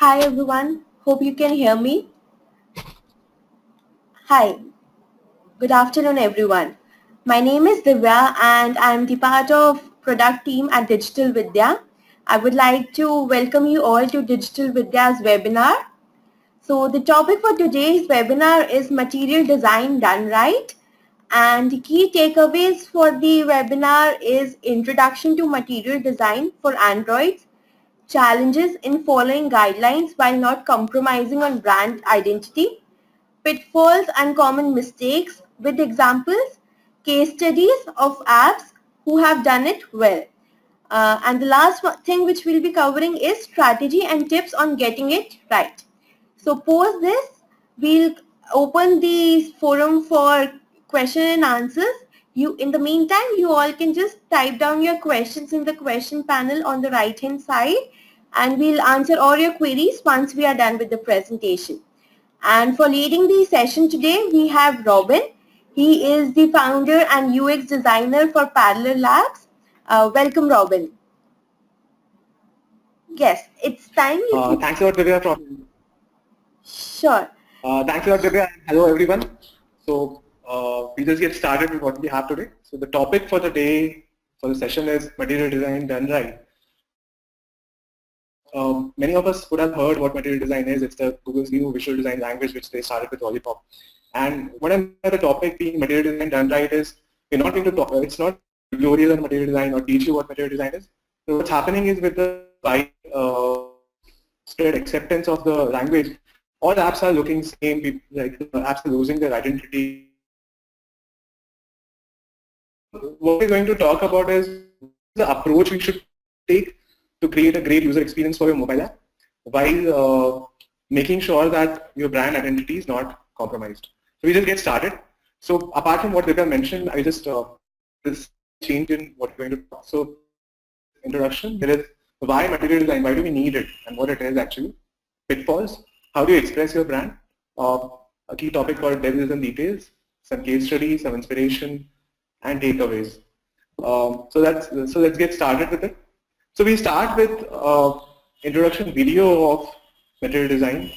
Hi everyone, hope you can hear me. Hi, good afternoon everyone. My name is Divya and I am the part of product team at Digital Vidya. I would like to welcome you all to Digital Vidya's webinar. So the topic for today's webinar is material design done right. And the key takeaways for the webinar is introduction to material design for Androids, challenges in following guidelines while not compromising on brand identity, pitfalls and common mistakes with examples, case studies of apps who have done it well. And the last thing which we'll be covering is strategy and tips on getting it right. So post this, we'll open the forum for question and answers. In the meantime, you all can just type down your questions in the question panel on the right hand side and we'll answer all your queries once we are done with the presentation. And for leading the session today, we have Robin. He is the founder and UX designer for Parallel Labs. Welcome, Robin. Yes, it's time. Thanks a lot, Vidya. Sure. Thanks a lot, Vidya. Hello, everyone. So we just get started with what we have today. So the topic for the day, for the session is material design done right. Many of us would have heard what material design is. It's the Google's new visual design language, which they started with Lollipop. And what I mean by the topic being material design done right is we're not going to talk. It's not tutorial on material design or teach you what material design is. So what's happening is with the wide spread acceptance of the language, all apps are looking same. Like apps are losing their identity. What we're going to talk about is the approach we should take to create a great user experience for your mobile app while making sure that your brand identity is not compromised. So we just get started. So apart from what Vidya mentioned, I just this change in what we're going to talk. So introduction, there is why material design, why do we need it and what it is actually, pitfalls, how do you express your brand, a key topic called devils and details, some case studies, some inspiration and takeaways. So let's get started with it. So we start with introduction video of material design.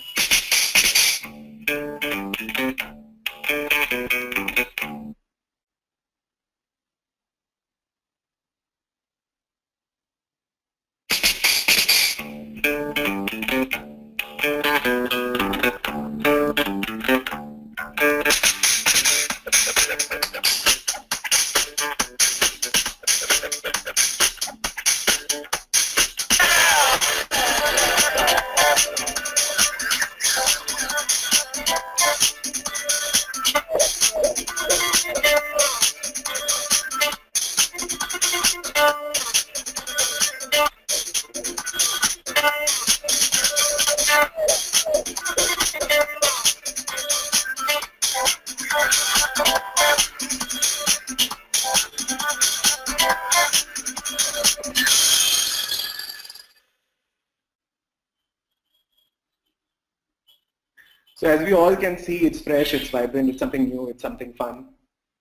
So as we all can see, it's fresh, it's vibrant, it's something new, it's something fun.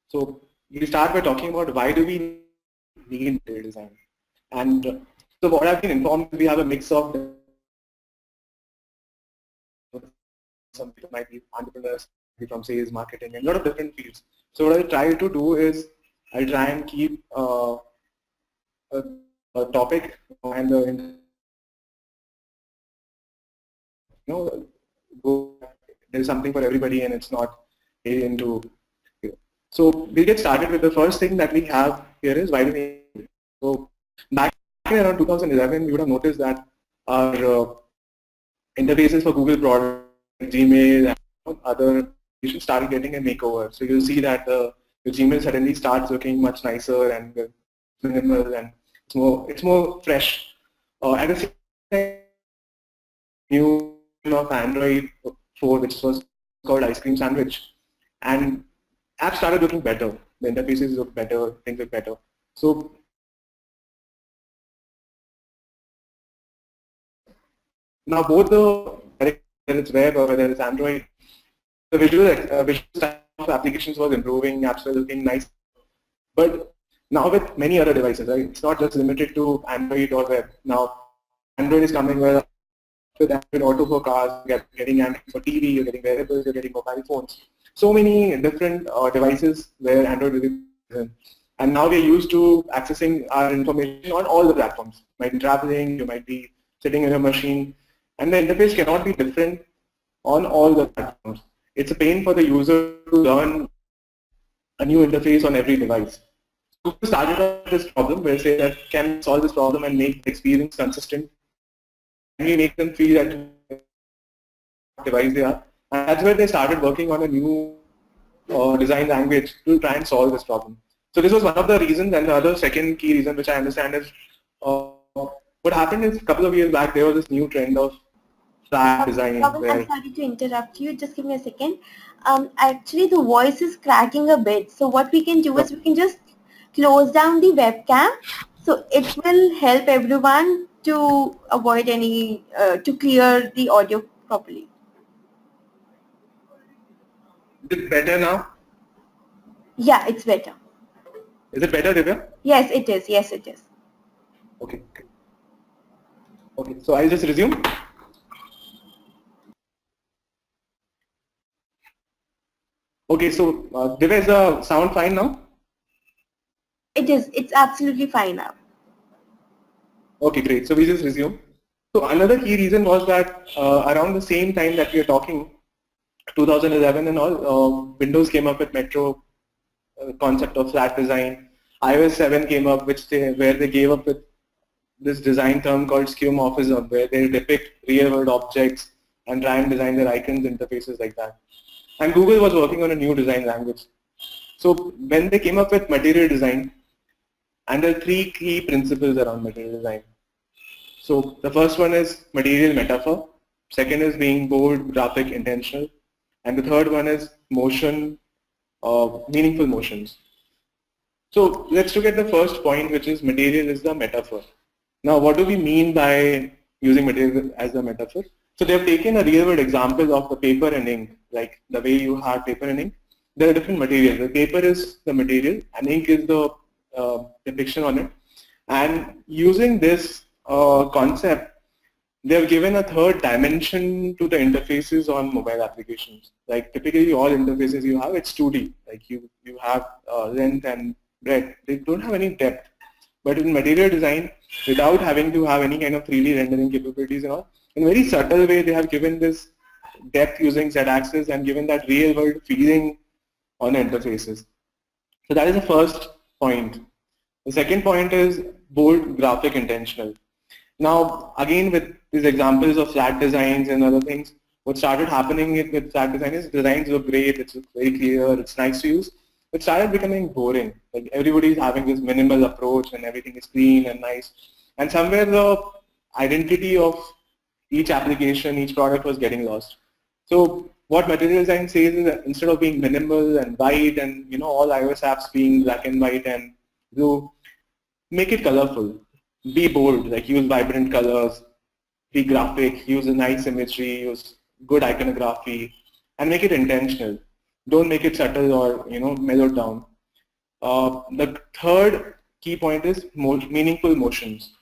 So we start by talking about why do we need material design. And so what I've been informed, we have a mix of some people might be entrepreneurs, from sales, marketing, and a lot of different fields. So what I try to do is I try and keep a topic and there's something for everybody and it's not alien to you. So we'll get started with the first thing that we have here is why do we need it. So back in around 2011, we would have noticed that our interfaces for Google products, Gmail, and other applications started getting a makeover. So you'll see that your Gmail suddenly starts looking much nicer and minimal and it's more fresh. At the same time, new of Android 4, which was called Ice Cream Sandwich, and apps started looking better. The interfaces look better, things look better. So now both whether it's web or whether it's Android, the visual style of applications was improving, apps were looking nice. But now with many other devices, right? It's not just limited to Android or web. Now Android is coming with with Android Auto for cars, you're getting Android for TV, you're getting wearables, you're getting mobile phones. So many different devices where Android will be present. And now we're used to accessing our information on all the platforms. You might be traveling, you might be sitting in a machine, and the interface cannot be different on all the platforms. It's a pain for the user to learn a new interface on every device. Google started off this problem where say that can we solve this problem and make the experience consistent? Can we make them feel that device they are? And that's where they started working on a new design language to try and solve this problem. So this was one of the reasons, and the other second key reason which I understand is what happened is a couple of years back there was this new trend of flat design Robin, I'm where sorry to interrupt you. Just give me a second. Actually, the voice is cracking a bit. So what we can do is we can just close down the webcam. So it will help everyone to avoid any, to clear the audio properly. is it better now? Yeah, it's better. Is it better, Divya? Yes, it is. Yes, it is. Okay. Okay, so I'll just resume. Okay, so Divya, is the sound fine now? It is. It's absolutely fine now. Okay, great. So we just resume. So another key reason was that around the same time that we are talking, 2011 and all, Windows came up with Metro concept of flat design. iOS 7 came up, where they gave up with this design term called skeuomorphism, where they depict real-world objects and try and design their icons interfaces like that. And Google was working on a new design language. So when they came up with material design, and there are three key principles around material design. So the first one is material metaphor, second is being bold, graphic, intentional, and the third one is motion, meaningful motions. So let's look at the first point, which is material is the metaphor. Now what do we mean by using material as a metaphor? So they have taken a real world example of the paper and ink, like the way you have paper and ink. There are different materials. The paper is the material and ink is the depiction on it. And using this concept, they have given a third dimension to the interfaces on mobile applications. Like typically all interfaces you have, it's 2D. Like you have length and breadth. They don't have any depth. But in material design, without having to have any kind of 3D rendering capabilities and all, in a very subtle way, they have given this depth using Z-axis and given that real world feeling on the interfaces. So that is the first point. The second point is bold, graphic, intentional. Now, again, with these examples of flat designs and other things, what started happening with flat design is designs look great, it's very clear, it's nice to use. It started becoming boring. Like everybody is having this minimal approach and everything is clean and nice. And somewhere the identity of each application, each product was getting lost. So what material design says is that instead of being minimal and white and all iOS apps being black and white and blue, make it colorful. Be bold, like use vibrant colors, be graphic, use a nice imagery, use good iconography, and make it intentional. Don't make it subtle or mellowed down. The third key point is meaningful motions.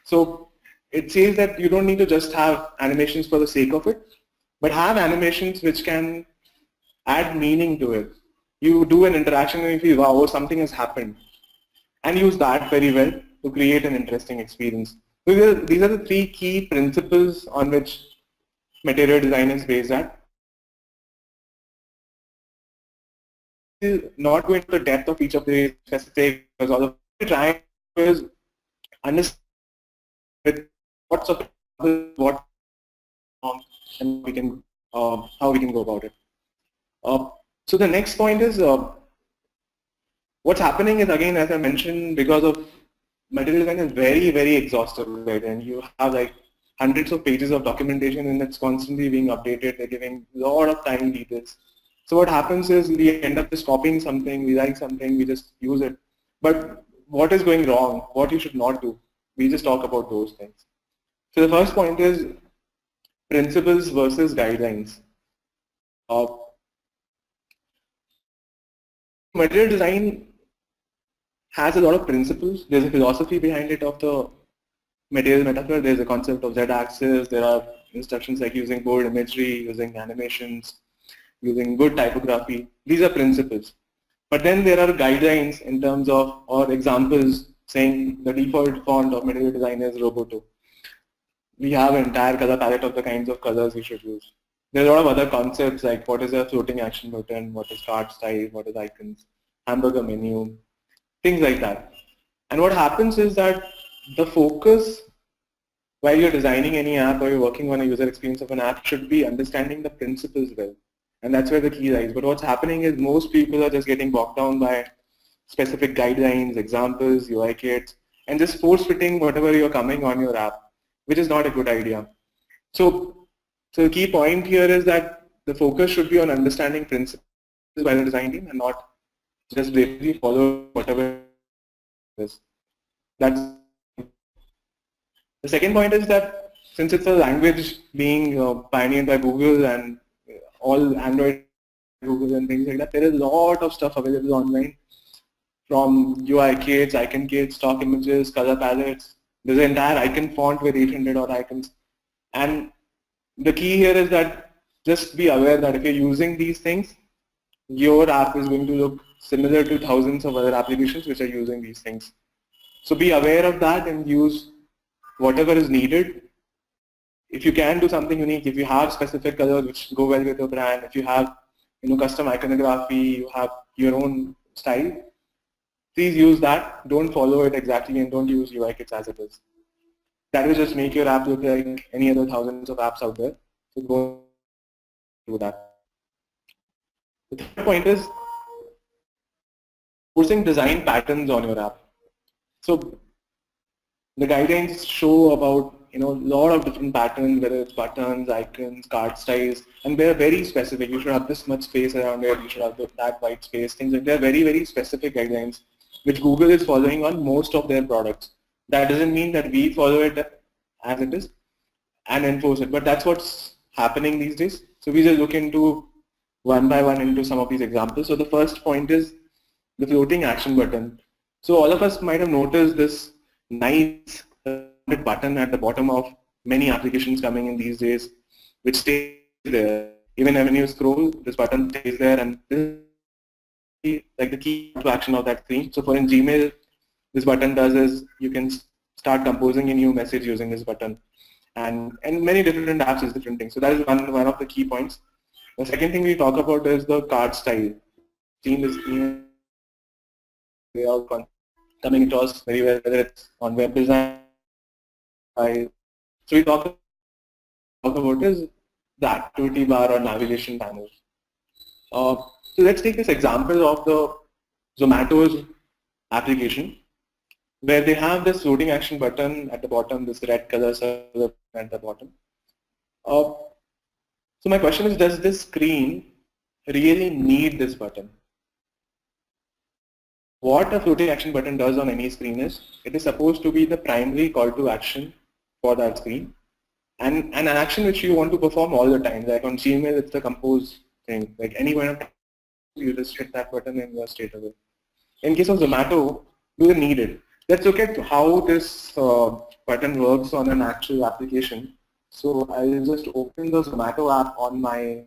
So it says that you don't need to just have animations for the sake of it, but have animations which can add meaning to it. You do an interaction and you feel, wow, something has happened. And use that very well to create an interesting experience. So these are the three key principles on which material design is based at. Not go into the depth of each of the specific, because all of the trying is understand with what's of what and we can how we can go about it. So the next point is what's happening is, again, as I mentioned, because of material design is very, very exhaustive, right? And you have like hundreds of pages of documentation and it's constantly being updated. They're giving a lot of tiny details. So what happens is we end up just copying something, we like something, we just use it. But what is going wrong? What you should not do? We just talk about those things. So the first point is principles versus guidelines. Material design has a lot of principles. There's a philosophy behind it of the material metaphor, there's a concept of z-axis, there are instructions like using bold imagery, using animations, using good typography. These are principles. But then there are guidelines in terms of, or examples saying the default font of material design is Roboto. We have an entire color palette of the kinds of colors we should use. There's a lot of other concepts like what is a floating action button, what is card style, what is icons, hamburger menu, things like that. And what happens is that the focus while you're designing any app or you're working on a user experience of an app should be understanding the principles well. And that's where the key lies. But what's happening is most people are just getting bogged down by specific guidelines, examples, UI kits, and just force fitting whatever you're coming on your app, which is not a good idea. So the key point here is that the focus should be on understanding principles by the design team and not just basically follow whatever it is. That's the second point is that since it's a language being pioneered by Google and all Android, Google and things like that, there is a lot of stuff available online from UI kits, icon kits, stock images, color palettes. There's an entire icon font with 800 odd icons. And the key here is that just be aware that if you're using these things, your app is going to look similar to thousands of other applications which are using these things. So be aware of that and use whatever is needed. If you can do something unique, if you have specific colors which go well with your brand, if you have custom iconography, you have your own style, please use that. Don't follow it exactly and don't use UI kits as it is. That will just make your app look like any other thousands of apps out there. So don't do that. The third point is forcing design patterns on your app. So the guidelines show about a lot of different patterns, whether it's buttons, icons, card styles, and they're very specific. You should have this much space around it. You should have that white space. Things like they're very, very specific guidelines, which Google is following on most of their products. That doesn't mean that we follow it as it is and enforce it, but that's what's happening these days. So we just look into one by one into some of these examples. So the first point is the floating action button. So all of us might have noticed this nice button at the bottom of many applications coming in these days, which stays there. Even when you scroll, this button stays there, and this is like the key to action of that screen. So for in Gmail, this button does is you can start composing a new message using this button, and many different apps is different things. So that is one of the key points. The second thing we talk about is the card style. Seen this layout coming across very well, whether it's on web design. So we talk about is the activity bar or navigation panel. So let's take this example of the Zomato's application, where they have this floating action button at the bottom, this red color circle at the bottom. So my question is, does this screen really need this button? What a floating action button does on any screen is, it is supposed to be the primary call to action for that screen, and an action which you want to perform all the time. Like on Gmail, it's the compose thing. Like any one of you just hit that button and you're straight away. In case of Zomato, you don't need it. Let's look at how this button works on an actual application. So I'll just open the Zomato app on my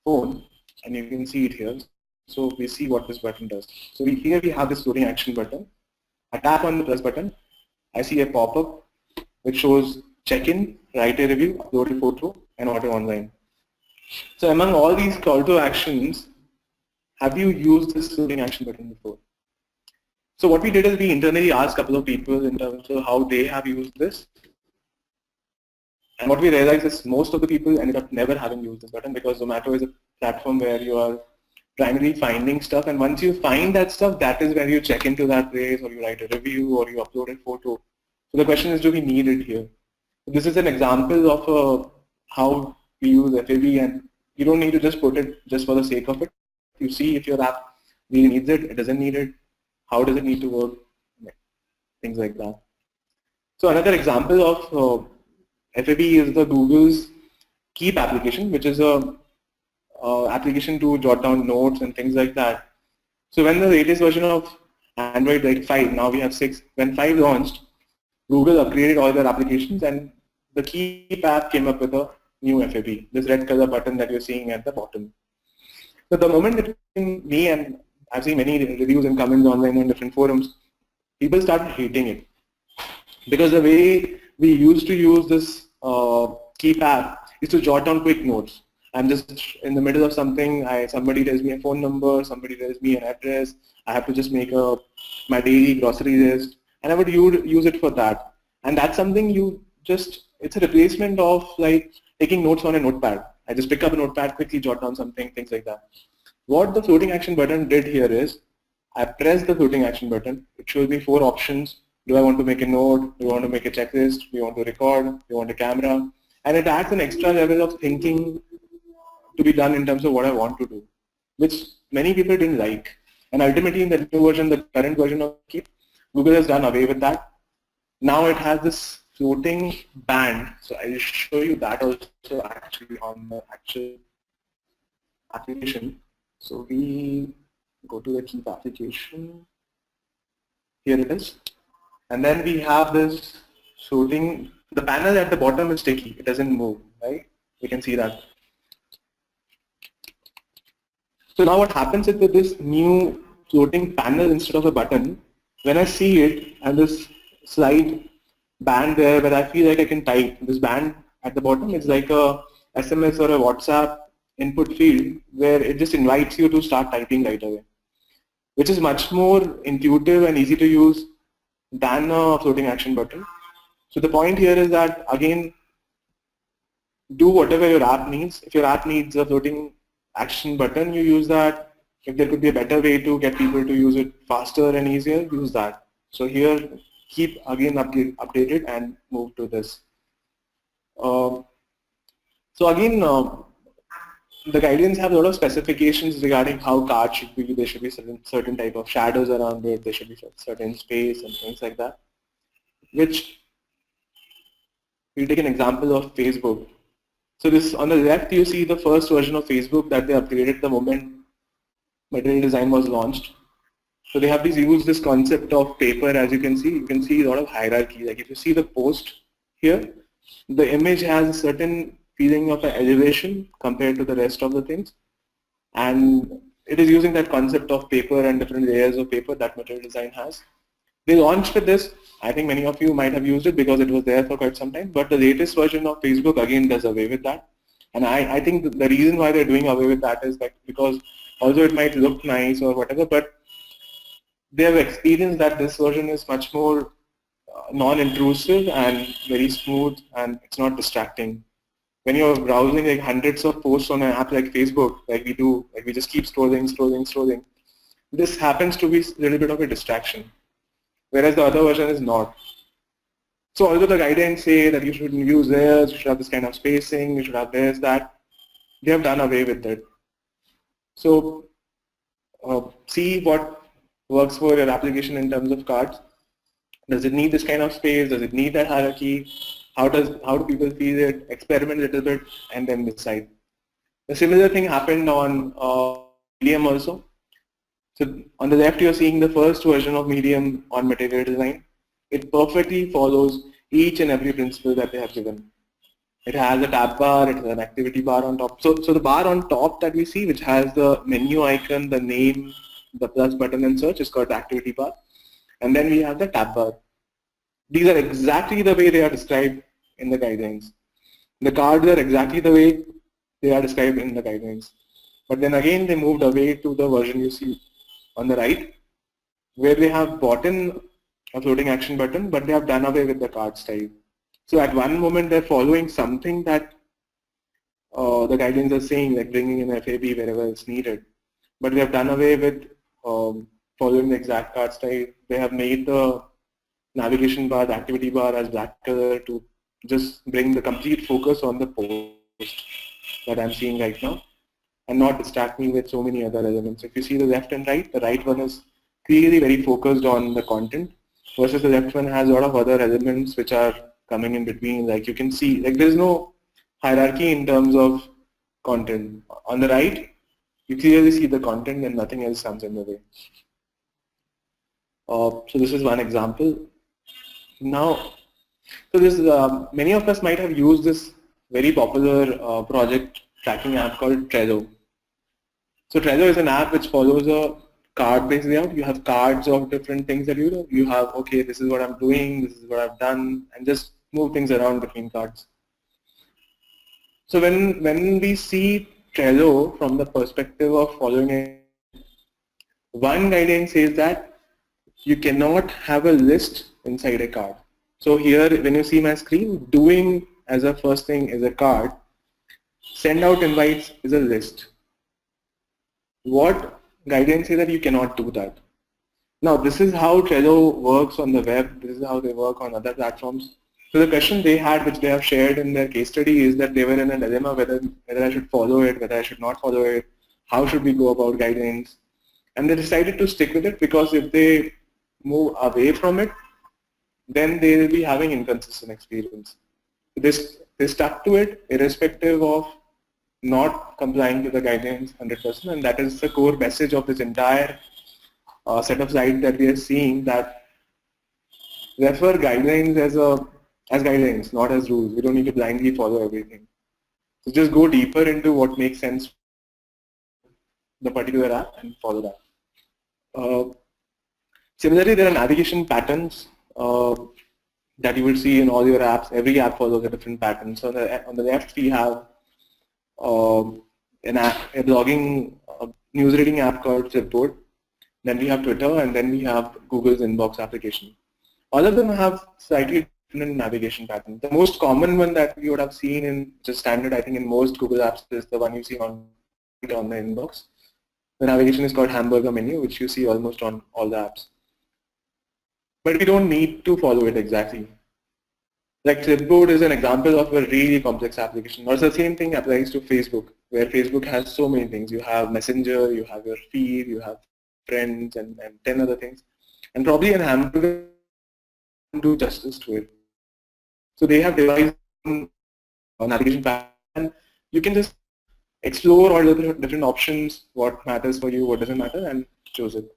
phone, and you can see it here. So we see what this button does. So here we have this floating action button. I tap on the plus button. I see a pop-up which shows check-in, write a review, upload a photo, and order online. So among all these call to actions, have you used this floating action button before? So what we did is we internally asked a couple of people in terms of how they have used this. And what we realized is most of the people ended up never having used this button, because Zomato is a platform where you are primarily finding stuff, and once you find that stuff, that is when you check into that place, or you write a review, or you upload a photo. So the question is, do we need it here? This is an example of how we use FAB, and you don't need to just put it just for the sake of it. You see if your app really needs it, it doesn't need it, how does it need to work, things like that. So another example of FAB is the Google's Keep application, which is a application to jot down notes and things like that. So when the latest version of Android, like 5, now we have 6, when 5 launched, Google upgraded all their applications and the Keep app came up with a new FAB, this red color button that you're seeing at the bottom. So the moment it came, me and I've seen many reviews and comments online on different forums, people started hating it because the way we used to use this Keep app is to jot down quick notes. I'm just in the middle of something, somebody tells me a phone number, somebody tells me an address, I have to just make my daily grocery list, and I would use it for that. And that's something it's a replacement of like taking notes on a notepad. I just pick up a notepad, quickly jot down something, things like that. What the floating action button did here is, I press the floating action button, it shows me 4 options. Do I want to make a note? Do I want to make a checklist? Do you want to record? Do you want a camera? And it adds an extra level of thinking to be done in terms of what I want to do, which many people didn't like. And ultimately in the new version, the current version of Keep, Google has done away with that. Now it has this floating band. So I'll show you that also actually on the actual application. So we go to the Keep application. Here it is. And then we have this floating, the panel at the bottom is sticky, it doesn't move, right? You can see that. So now what happens is with this new floating panel instead of a button, when I see it and this slide band there where I feel like I can type, this band at the bottom is like a SMS or a WhatsApp input field where it just invites you to start typing right away, which is much more intuitive and easy to use than a floating action button. So the point here is that, again, do whatever your app needs. If your app needs a floating action button, you use that. If there could be a better way to get people to use it faster and easier, use that. So here, Keep again updated and move to this. So again, the guidelines have a lot of specifications regarding how cards should be. There should be certain type of shadows around it. There should be certain space and things like that. Which we'll take an example of Facebook. So this on the left, you see the first version of Facebook that they upgraded the moment material design was launched. So they have used this concept of paper. As you can see a lot of hierarchy. Like if you see the post here, the image has a certain feeling of an elevation compared to the rest of the things, and it is using that concept of paper and different layers of paper that material design has. They launched with this. I think many of you might have used it because it was there for quite some time, but the latest version of Facebook again does away with that. And I think the reason why they're doing away with that is that because although it might look nice or whatever, but they have experienced that this version is much more non-intrusive and very smooth, and it's not distracting. When you're browsing like hundreds of posts on an app like Facebook, like we do, like we just keep scrolling, this happens to be a little bit of a distraction, whereas the other version is not. So although the guidelines say that you shouldn't use this, you should have this kind of spacing, you should have this, that, they have done away with it. So see what works for your application in terms of cards. Does it need this kind of space? Does it need that hierarchy? How do people feel it? Experiment a little bit and then decide. A similar thing happened on Medium also. So on the left, you're seeing the first version of Medium on material design. It perfectly follows each and every principle that they have given. It has a tab bar, it has an activity bar on top. So the bar on top that we see, which has the menu icon, the name, the plus button and search, is called the activity bar. And then we have the tab bar. These are exactly the way they are described in the guidelines. The cards are exactly the way they are described in the guidelines. But then again, they moved away to the version you see on the right, where they have brought in a floating action button, but they have done away with the card style. So at one moment, they're following something that the guidelines are saying, like bringing in FAB wherever it's needed. But they have done away with following the exact card style. They have made the navigation bar, the activity bar as black color to just bring the complete focus on the post that I'm seeing right now and not distract me with so many other elements. If you see the left and right, the right one is clearly very focused on the content versus the left one has a lot of other elements which are coming in between. Like you can see, like there's no hierarchy in terms of content. On the right, you clearly see the content and nothing else comes in the way. So this is one example. Now, so this many of us might have used this very popular project tracking app called Trello. So Trello is an app which follows a card-based layout. You have cards of different things that you do. You have, okay, this is what I'm doing, this is what I've done, and just move things around between cards. So when we see Trello from the perspective of following a one guidance says that you cannot have a list inside a card. So here, when you see my screen, doing as a first thing is a card, send out invites is a list. What guidance says that you cannot do that. Now, this is how Trello works on the web. This is how they work on other platforms. So the question they had, which they have shared in their case study, is that they were in a dilemma whether I should follow it, whether I should not follow it, how should we go about guidance. And they decided to stick with it because if they move away from it, then they will be having inconsistent experience. They stuck to it irrespective of not complying to the guidance 100%, and that is the core message of this entire set of slides that we are seeing, that refer guidelines as guidelines, not as rules. We don't need to blindly follow everything. So just go deeper into what makes sense the particular app and follow that. Similarly, there are navigation patterns that you will see in all your apps. Every app follows a different pattern. So on the left, we have an app, a blogging news reading app called Flipboard. Then we have Twitter, and then we have Google's inbox application. All of them have slightly different navigation patterns. The most common one that you would have seen in just standard, I think, in most Google apps is the one you see on the inbox. The navigation is called hamburger menu, which you see almost on all the apps. But we don't need to follow it exactly. Like Clipboard is an example of a really complex application. Also, the same thing applies to Facebook, where Facebook has so many things. You have Messenger, you have your feed, you have friends, and 10 other things. And probably in Hamburger do justice to it. So they have devised a navigation pattern. You can just explore all the different options, what matters for you, what doesn't matter, and choose it.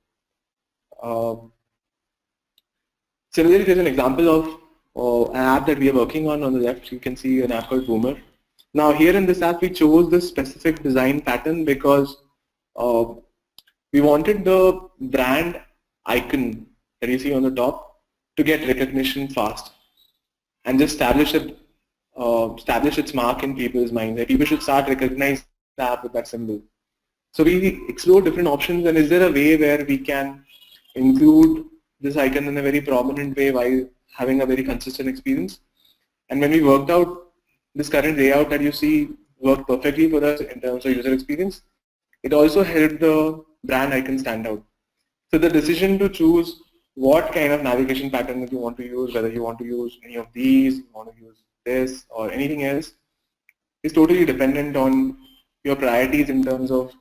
Similarly, there's an example of an app that we are working on the left. You can see an app called Boomer. Now here in this app, we chose this specific design pattern because we wanted the brand icon that you see on the top to get recognition fast and just establish its mark in people's minds. That people should start recognizing the app with that symbol. So we explored different options, and is there a way where we can include this icon in a very prominent way while having a very consistent experience? And when we worked out this current layout that you see worked perfectly for us in terms of user experience, it also helped the brand icon stand out. So the decision to choose what kind of navigation pattern that you want to use, whether you want to use any of these, you want to use this or anything else, is totally dependent on your priorities in terms of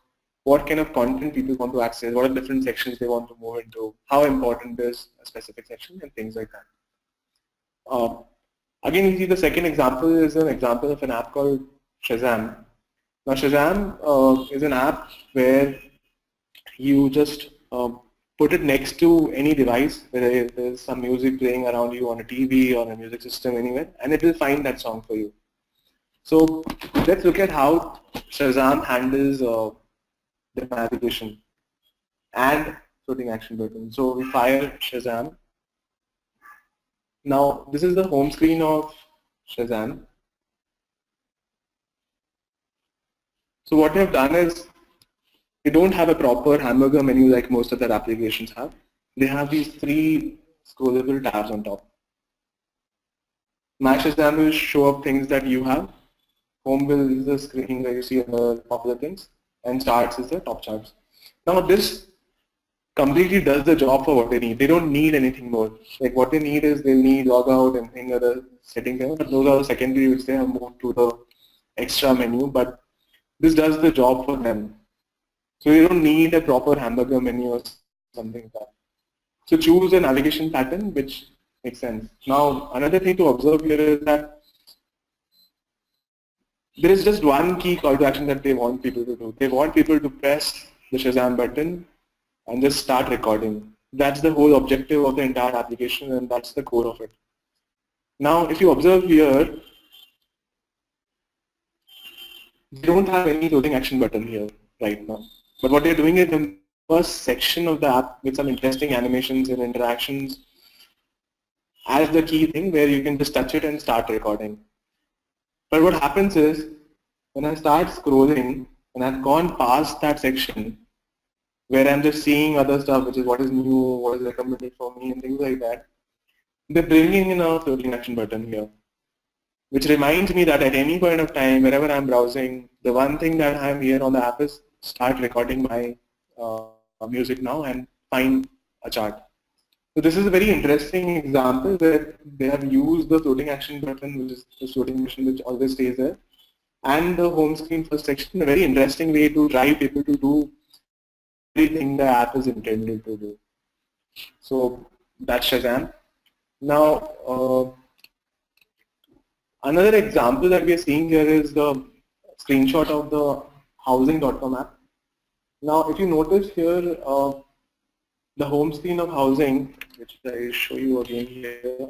what kind of content people want to access, what are the different sections they want to move into, how important is a specific section, and things like that. Again, you see the second example is an example of an app called Shazam. Now Shazam is an app where you just put it next to any device, whether there's some music playing around you on a TV or a music system anywhere, and it will find that song for you. So let's look at how Shazam handles the navigation and floating action button. So we fire Shazam. Now this is the home screen of Shazam. So what we have done is they don't have a proper hamburger menu like most other applications have. They have these three scrollable tabs on top. My Shazam will show up things that you have. Home will is the screen where you see the popular things, and charts is the top charts. Now this completely does the job for what they need. They don't need anything more. Like what they need is they need logout and any other setting there, but those are the secondary which they have moved to the extra menu, but this does the job for them. So you don't need a proper hamburger menu or something like that. So choose a navigation pattern which makes sense. Now another thing to observe here is that there is just one key call to action that they want people to do. They want people to press the Shazam button and just start recording. That's the whole objective of the entire application, and that's the core of it. Now, if you observe here, they don't have any floating action button here right now. But what they're doing is the first section of the app with some interesting animations and interactions as the key thing where you can just touch it and start recording. But what happens is when I start scrolling and I've gone past that section where I'm just seeing other stuff, which is what is new, what is recommended for me and things like that, they're bringing in a floating action button here, which reminds me that at any point of time, wherever I'm browsing, the one thing that I'm here on the app is start recording my music now and find a chart. So this is a very interesting example where they have used the floating action button, which is the floating action which always stays there, and the home screen first section, a very interesting way to drive people to do everything the app is intended to do. So that's Shazam. Now, another example that we are seeing here is the screenshot of the housing.com app. Now, if you notice here, the home screen of housing, which I show you again here,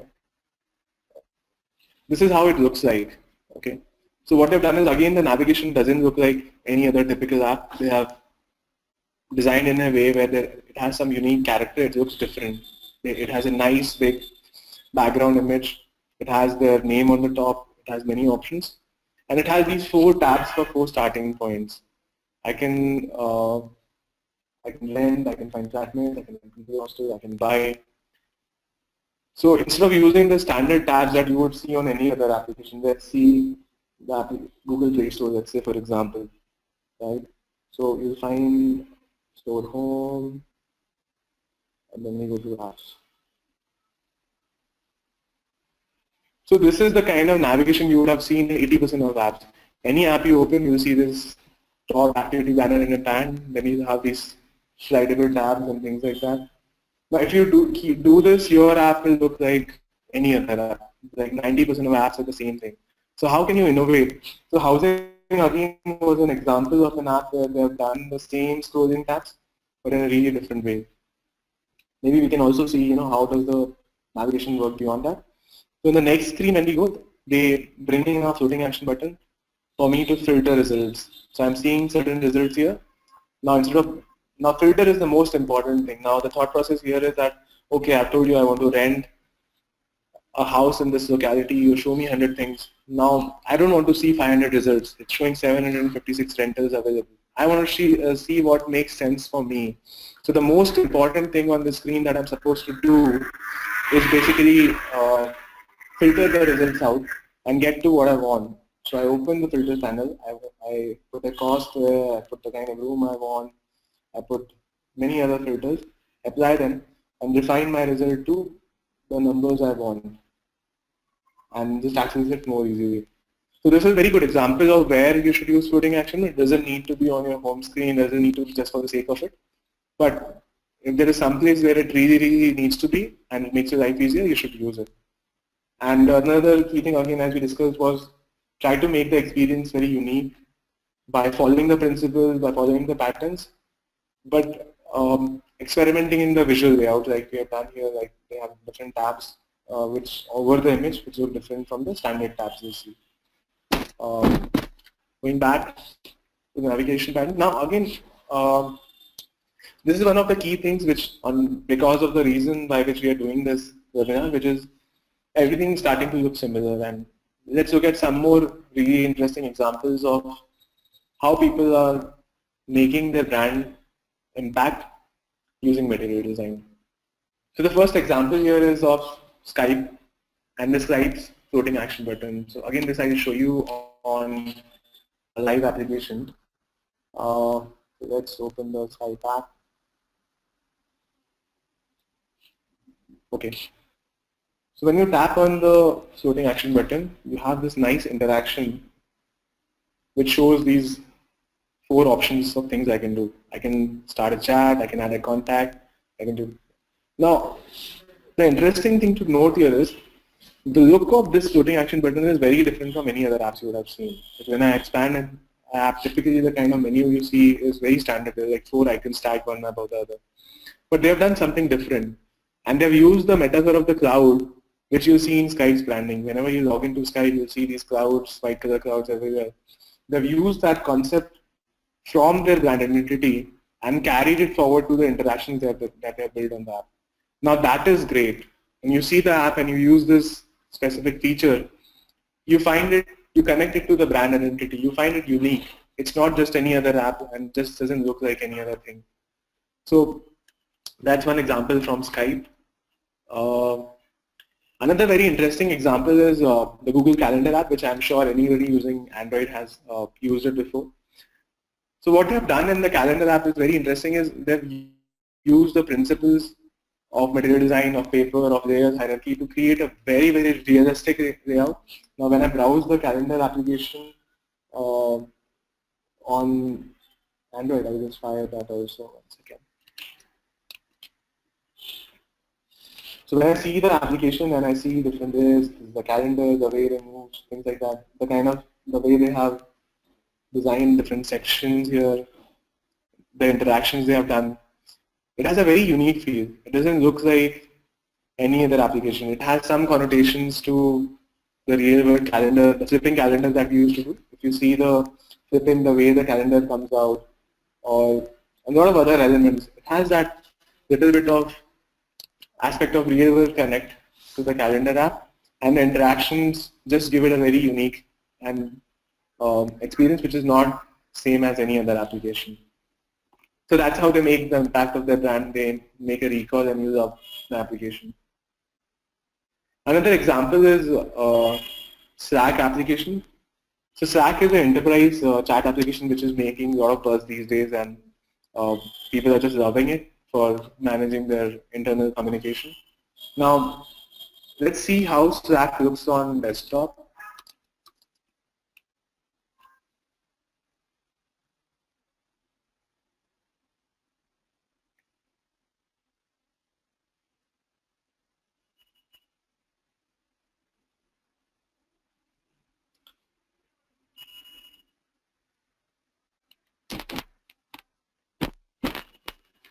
this is how it looks like. Okay. So what they've done is, again, the navigation doesn't look like any other typical app. They have designed in a way where it has some unique character. It looks different. It has a nice big background image. It has their name on the top. It has many options. And it has these 4 tabs for 4 starting points. I can lend, I can find flatmates, I can find people hostel, I can buy. So instead of using the standard tabs that you would see on any other application, let's see the Google Play Store, let's say for example, right? So you'll find Store Home, and then we go to apps. So this is the kind of navigation you would have seen in 80% of apps. Any app you open, you'll see this top activity banner in a tan, then you have these slidable tabs and things like that. Now if you do this, your app will look like any other app. Like 90% of apps are the same thing. So how can you innovate? So housing again was an example of an app where they have done the same scrolling tabs, but in a really different way. Maybe we can also see, how does the navigation work beyond that. So in the next screen when we go, they bring in a floating action button for me to filter results. So I'm seeing certain results here. Now filter is the most important thing. Now the thought process here is that, okay, I've told you I want to rent a house in this locality, you show me 100 things. Now I don't want to see 500 results. It's showing 756 rentals available. I want to see what makes sense for me. So the most important thing on the screen that I'm supposed to do is basically filter the results out and get to what I want. So I open the filter panel, I put a cost there, I put the kind of room I want, I put many other filters, apply them, and refine my result to the numbers I want, and just access it more easily. So this is a very good example of where you should use floating action. It doesn't need to be on your home screen, it doesn't need to be just for the sake of it. But if there is some place where it really, really needs to be and it makes your life easier, you should use it. And another key thing again as we discussed was try to make the experience very unique by following the principles, by following the patterns, but experimenting in the visual layout like we have done here, like they have different tabs which over the image which look different from the standard tabs you see. Going back to the navigation pattern. Now again, this is one of the key things which, because of the reason by which we are doing this webinar, which is everything is starting to look similar. And let's look at some more really interesting examples of how people are making their brand impact using material design. So the first example here is of Skype and the Skype's floating action button. So again, this I will show you on a live application. So let's open the Skype app. Okay. So when you tap on the floating action button, you have this nice interaction which shows these 4 options of things I can do. I can start a chat, I can add a contact, I can do. Now, the interesting thing to note here is the look of this floating action button is very different from any other apps you would have seen. When I expand an app, typically the kind of menu you see is very standard. There are like 4 icons stacked one above the other. But they have done something different. And they've used the metaphor of the cloud which you see in Skype's branding. Whenever you log into Skype, you'll see these clouds, white color clouds everywhere. They've used that concept from their brand identity and carried it forward to the interactions that they built on the app. Now that is great. When you see the app and you use this specific feature, you find it, you connect it to the brand identity. You find it unique. It's not just any other app and just doesn't look like any other thing. So that's one example from Skype. Another very interesting example is the Google Calendar app, which I'm sure anybody using Android has used it before. So what they've done in the Calendar app is very interesting is they've used the principles of material design, of paper, of layers, hierarchy to create a very, very realistic layout. Now when I browse the Calendar application on Android, I'll just fire that also once again. So when I see the application and I see different layers, the calendar, the way they move, things like that, the way they have designed different sections here, the interactions they have done, it has a very unique feel. It doesn't look like any other application. It has some connotations to the real world calendar, the flipping calendar that we used to do. If you see the flipping, the way the calendar comes out, or a lot of other elements, it has that little bit of aspect of real world connect to the calendar app, and the interactions just give it a very unique and experience which is not same as any other application. So that's how they make the impact of their brand. They make a recall and use of the application. Another example is Slack application. So Slack is an enterprise chat application which is making a lot of buzz these days, and people are just loving it for managing their internal communication. Now, let's see how Slack looks on desktop.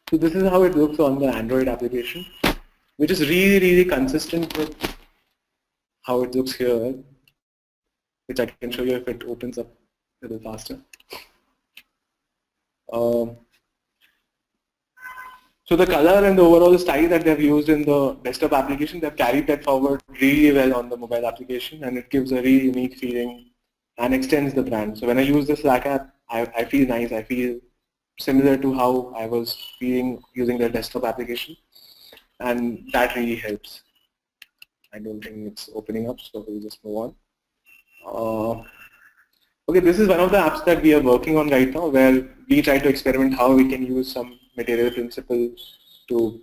So this is how it looks on the Android application, which is really, really consistent with how it looks here, which I can show you if it opens up a little faster. So the color and the overall style that they've used in the desktop application, they've carried that forward really well on the mobile application, and it gives a really unique feeling and extends the brand. So when I use the Slack app, I feel nice. I feel similar to how I was feeling using the desktop application, and that really helps. I don't think it's opening up, so we'll just move on. Okay, this is one of the apps that we are working on right now, where we try to experiment how we can use some material principles to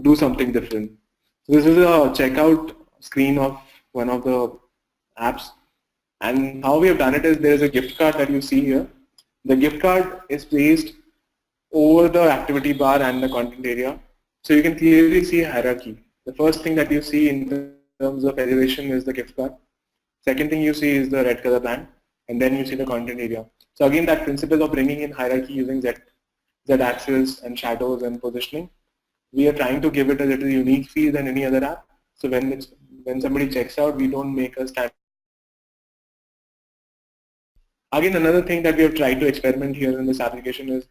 do something different. So this is a checkout screen of one of the apps, and how we have done it is there is a gift card that you see here. The gift card is placed over the activity bar and the content area, so you can clearly see hierarchy. The first thing that you see in terms of elevation is the gift card. Second thing you see is the red color band, and then you see the content area. So again, that principle of bringing in hierarchy using Z-axis and shadows and positioning, we are trying to give it a little unique feel than any other app. So when somebody checks out, we don't make a stand. Again, another thing that we have tried to experiment here in this application is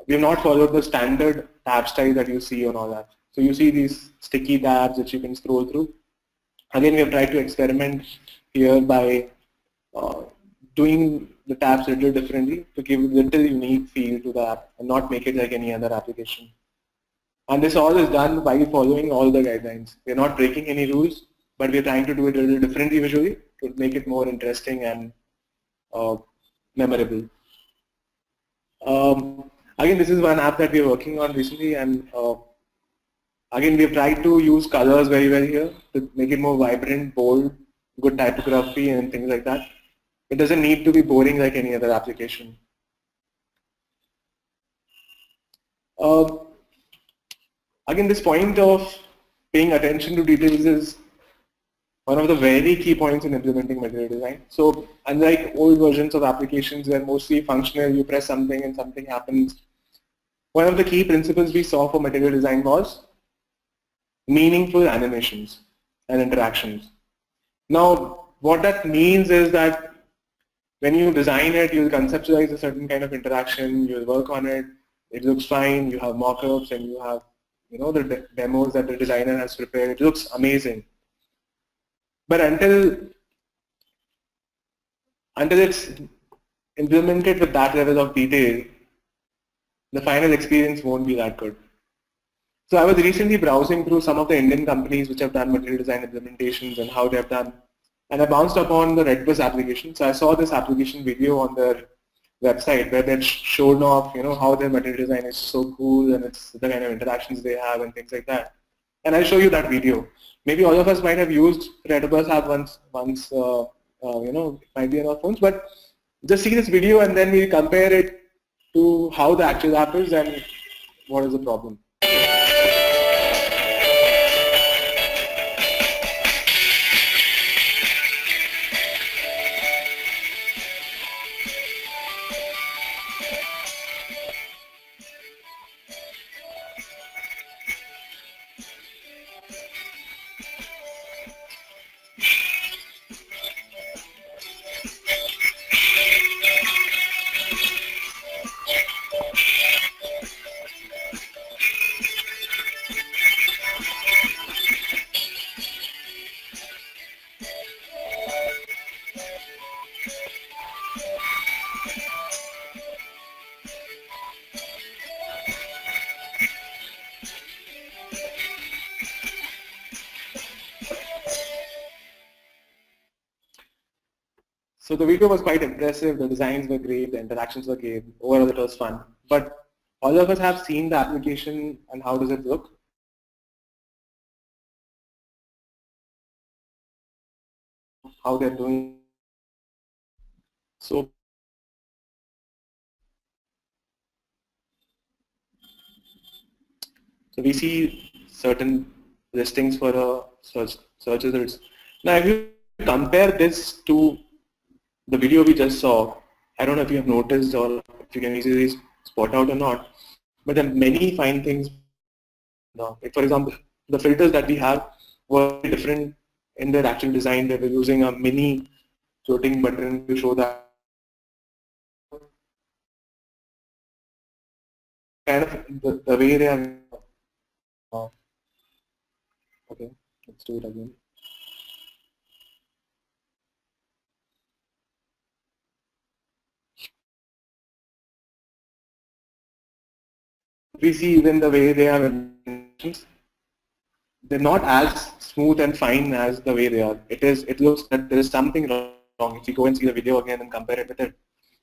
we have not followed the standard tab style that you see on all apps. So you see these sticky tabs that you can scroll through. Again, we have tried to experiment here by doing the tabs a little differently to give a little unique feel to the app and not make it like any other application. And this all is done by following all the guidelines. We're not breaking any rules, but we're trying to do it a little differently visually to make it more interesting and memorable. Again, this is one app that we're working on recently, and again, we've tried to use colors very well here to make it more vibrant, bold, good typography and things like that. It doesn't need to be boring like any other application. Again, this point of paying attention to details is one of the very key points in implementing material design. So unlike old versions of applications where mostly functional, you press something and something happens, one of the key principles we saw for material design was meaningful animations. and interactions. Now, what that means is that when you design it, you'll conceptualize a certain kind of interaction, you'll work on it, it looks fine, you have mock-ups and you have the demos that the designer has prepared, it looks amazing. But until it's implemented with that level of detail, the final experience won't be that good. So I was recently browsing through some of the Indian companies which have done material design implementations and how they've done, and I bounced upon the Redbus application. So I saw this application video on their website where they showed off, how their material design is so cool and it's the kind of interactions they have and things like that. And I'll show you that video. Maybe all of us might have used Redbus app once, it might be on our phones, but just see this video and then we'll compare it to how the actual app is and what is the problem. So the video was quite impressive, the designs were great, the interactions were great, overall it was fun. But all of us have seen the application and how does it look? How they're doing. So we see certain listings for a search results. Now if you compare this to the video we just saw, I don't know if you have noticed or if you can easily spot out or not, but there are many fine things. Like for example, the filters that we have were different in their actual design. They were using a mini floating button to show that kind of the way they are. Okay, let's do it again. We see even the way they have animations, they're not as smooth and fine as the way they are. It looks that there is something wrong. If you go and see the video again and compare it with it,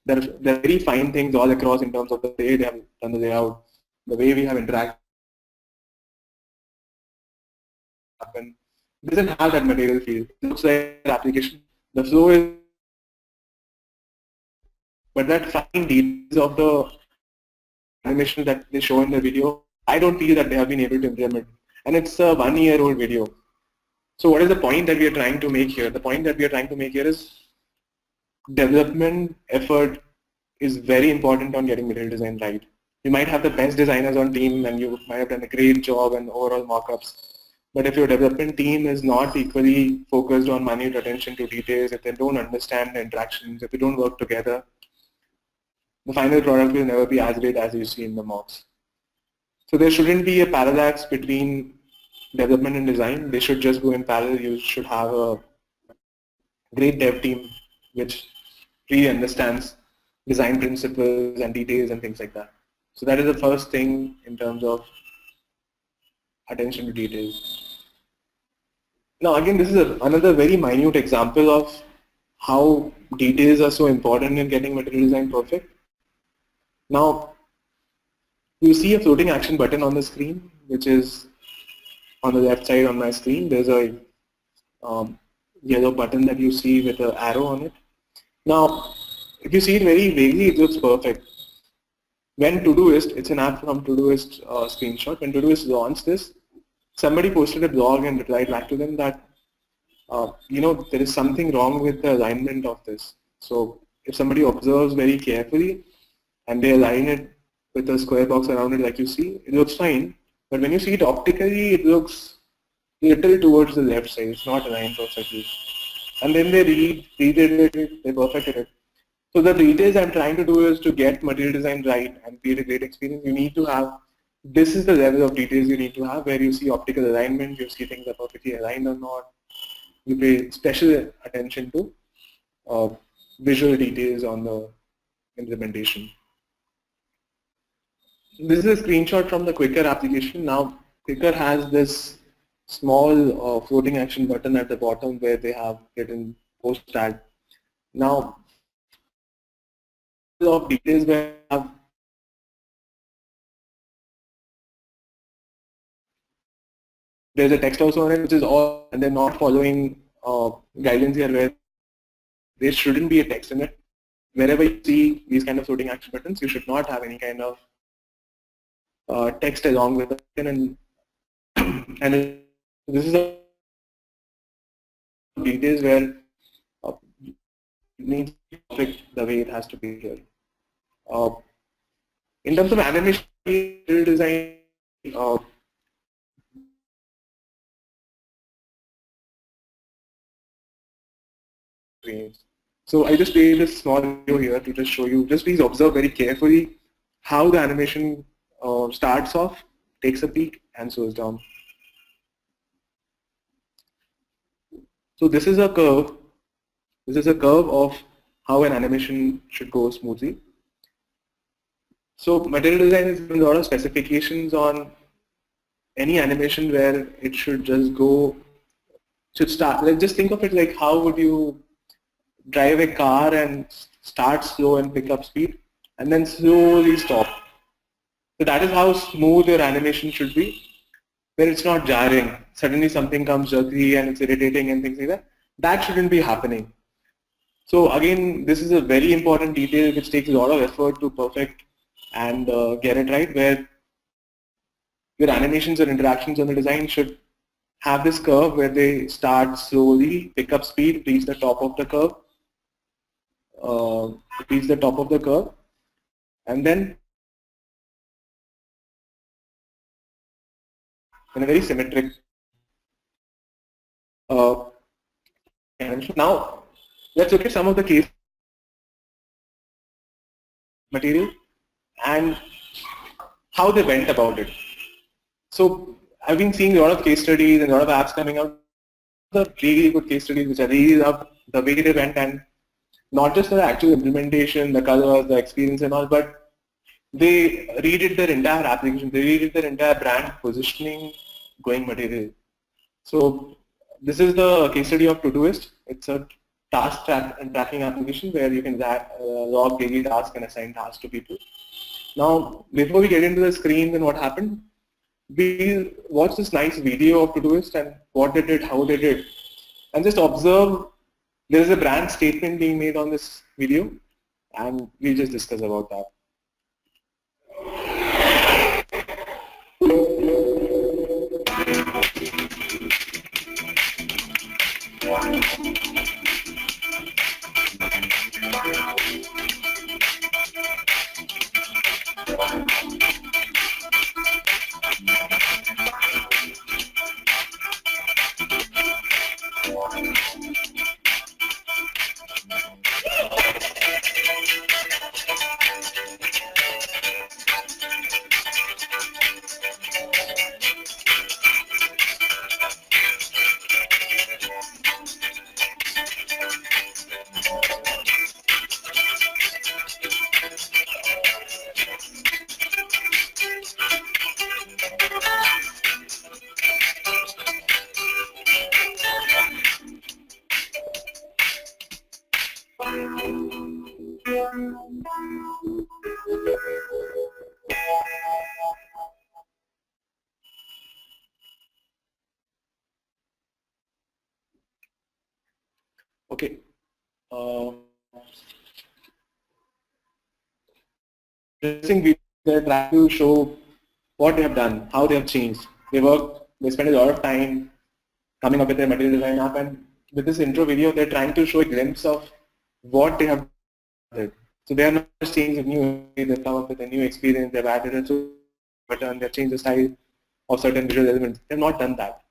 there are very fine things all across in terms of the way they have done the layout, the way we have interacted. It doesn't have that material feel. It looks like an application. The flow is, but that fine details of the animation that they show in the video, I don't feel that they have been able to implement. And it's a 1-year-old video. So what is the point that we are trying to make here? The point that we are trying to make here is development effort is very important on getting material design right. You might have the best designers on team and you might have done a great job and overall mock-ups. But if your development team is not equally focused on minute attention to details, if they don't understand the interactions, if they don't work together, the final product will never be as great as you see in the mocks. So there shouldn't be a parallax between development and design. They should just go in parallel. You should have a great dev team which really understands design principles and details and things like that. So that is the first thing in terms of attention to details. Now again, this is another very minute example of how details are so important in getting material design perfect. Now, you see a floating action button on the screen, which is on the left side on my screen. There's a yellow button that you see with an arrow on it. Now, if you see it very vaguely, it looks perfect. When Todoist, it's an app from Todoist screenshot, when Todoist launched this, somebody posted a blog and replied back to them that, there is something wrong with the alignment of this. So if somebody observes very carefully and they align it with a square box around it like you see, it looks fine. But when you see it optically, it looks little towards the left side. It's not aligned perfectly. And then they redid it, they perfected it. So the details I'm trying to do is to get material design right and create a great experience. You need to have, this is the level of details you need to have where you see optical alignment, you see things are perfectly aligned or not. You pay special attention to uh, visual details on the implementation. This is a screenshot from the Quicker application. Now, Quicker has this small floating action button at the bottom where they have written post ad. Now, of details where you have there's a text also on it, which is all, and they're not following guidelines here where there shouldn't be a text in it. Wherever you see these kind of floating action buttons, you should not have any kind of text along with it. And this is a details where it needs to be perfect the way it has to be here. Uh, in terms of animation design, so I just made this small video here to just show you. Just please observe very carefully how the animation starts off, takes a peak, and slows down. So this is a curve. This is a curve of how an animation should go smoothly. So material design is a lot of specifications on any animation where it should just go, should start. Let's just think of it like how would you drive a car and start slow and pick up speed and then slowly stop. So that is how smooth your animation should be, where it's not jarring. Suddenly something comes jerky and it's irritating and things like that. That shouldn't be happening. So again, this is a very important detail which takes a lot of effort to perfect and get it right, where your animations or interactions on the design should have this curve where they start slowly, pick up speed, reach the top of the curve, and then in a very symmetric uh, animation. Now, let's look at some of the case material and how they went about it. So I've been seeing a lot of case studies and a lot of apps coming out. The really good case studies which I really love the way they went, and not just the actual implementation, the colors, the experience and all, but they redid their entire application, they redid their entire brand positioning going material. So this is the case study of Todoist. It's a task tracking application where you can log daily tasks and assign tasks to people. Now, before we get into the screens and what happened, we watch this nice video of Todoist and what they did, how they did, and just observe. There is a brand statement being made on this video, and we'll just discuss about that. Okay. They're trying to show what they have done, how they have changed. They spend a lot of time coming up with their material design app, and with this intro video, they're trying to show a glimpse of what they have done. So they are not just changing a new, they've come up with a new experience, they've added a button, they've changed the style of certain visual elements. They've not done that.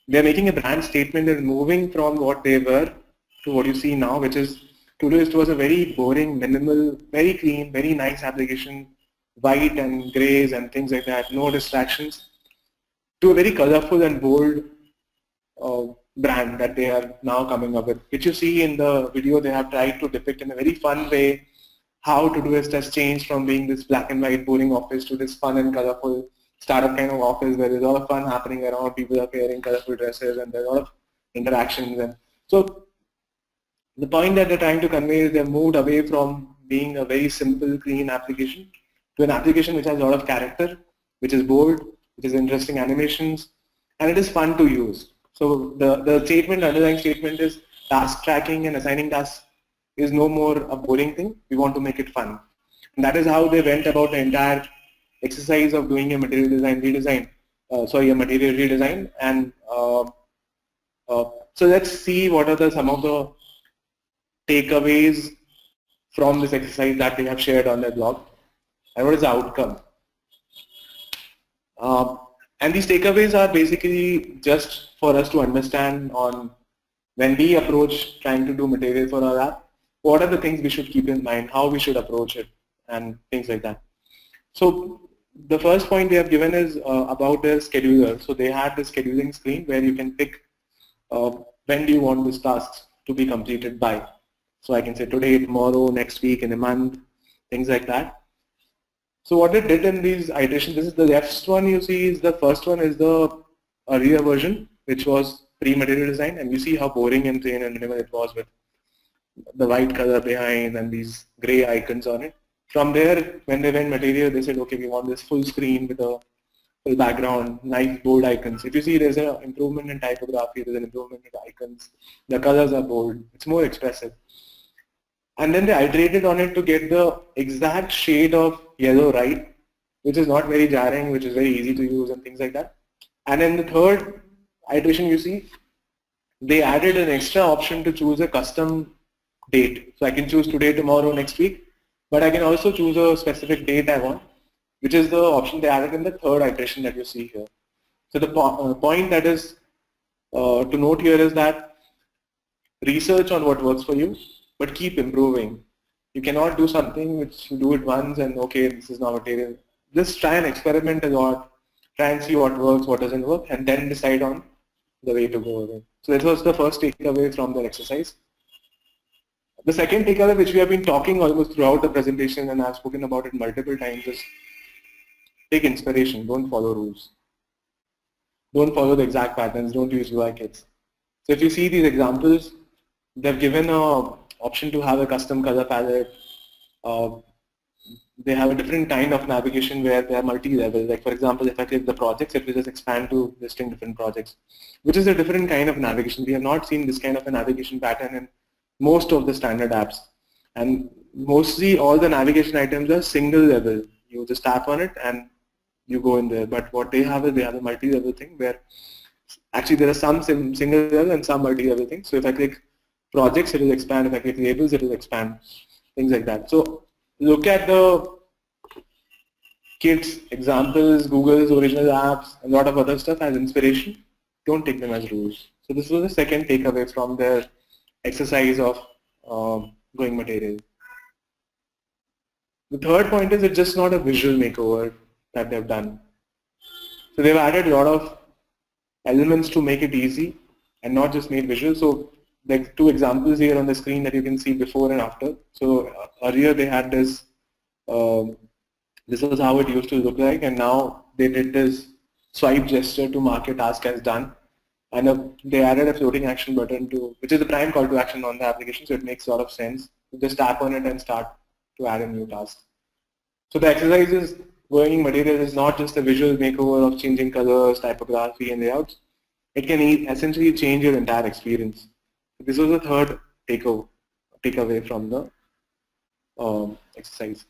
they're making a brand statement and moving from what they were to what you see now, which is Todoist was a very boring, minimal, very clean, very nice application, white and grays and things like that, no distractions, to a very colorful and bold brand that they are now coming up with, which you see in the video. They have tried to depict in a very fun way how Todoist has changed from being this black and white boring office to this fun and colorful startup kind of office where there's a lot of fun happening around, people are wearing colorful dresses and there's a lot of interactions. And so the point that they're trying to convey is they've moved away from being a very simple, clean application to an application which has a lot of character, which is bold, which is interesting animations, and it is fun to use. So the statement, underlying statement is task tracking and assigning tasks is no more a boring thing. We want to make it fun. And that is how they went about the entire exercise of doing a material design redesign, a material redesign. And so let's see what are some of the takeaways from this exercise that they have shared on their blog, and what is the outcome. And these takeaways are basically just for us to understand on when we approach trying to do material for our app, what are the things we should keep in mind, how we should approach it, and things like that. So the first point they have given is about their scheduler. So they had the scheduling screen where you can pick when do you want this task to be completed by. So I can say today, tomorrow, next week, in a month, things like that. So what they did in these iterations, this is the left one you see is the first one is the earlier version, which was pre-material design, and you see how boring and plain and minimal it was with the white color behind and these gray icons on it. From there, when they went material, they said, okay, we want this full screen with a full background, nice bold icons. If you see there's an improvement in typography, there's an improvement in icons, the colors are bold, it's more expressive. And then they iterated on it to get the exact shade of yellow right, which is not very jarring, which is very easy to use and things like that. And in the third iteration you see, they added an extra option to choose a custom date. So I can choose today, tomorrow, next week, but I can also choose a specific date I want, which is the option they added in the third iteration that you see here. So the point that is to note here is that research on what works for you, but keep improving. You cannot do something which you do it once and okay, this is not material. Just try and experiment a lot, try and see what works, what doesn't work, and then decide on the way to go with it. So that was the first takeaway from the exercise. The second takeaway, which we have been talking almost throughout the presentation and I've spoken about it multiple times, is take inspiration, don't follow rules. Don't follow the exact patterns, don't use UI kits. So if you see these examples, they've given a option to have a custom color palette. They have a different kind of navigation where they are multi-level. Like for example, if I click the projects, it will just expand to listing different projects, which is a different kind of navigation. We have not seen this kind of a navigation pattern in most of the standard apps. And mostly all the navigation items are single level. You just tap on it and you go in there. But what they have is they have a multi-level thing where actually there are some single level and some multi-level things. So if I click projects, it will expand. If I click labels, it will expand. Things like that. So look at the kits, examples, Google's original apps, a lot of other stuff as inspiration. Don't take them as rules. So this was the second takeaway from their exercise of going material. The third point is it's just not a visual makeover that they've done. So they've added a lot of elements to make it easy and not just made visual. So there are two examples here on the screen that you can see before and after. So earlier they had this, this was how it used to look like, and now they did this swipe gesture to mark your task as done. And they added a floating action button to, which is the prime call to action on the application, so it makes a lot of sense. You just tap on it and start to add a new task. So the exercise is going material is not just a visual makeover of changing colors, typography, and layouts. It can essentially change your entire experience. This was the third takeaway from the exercise.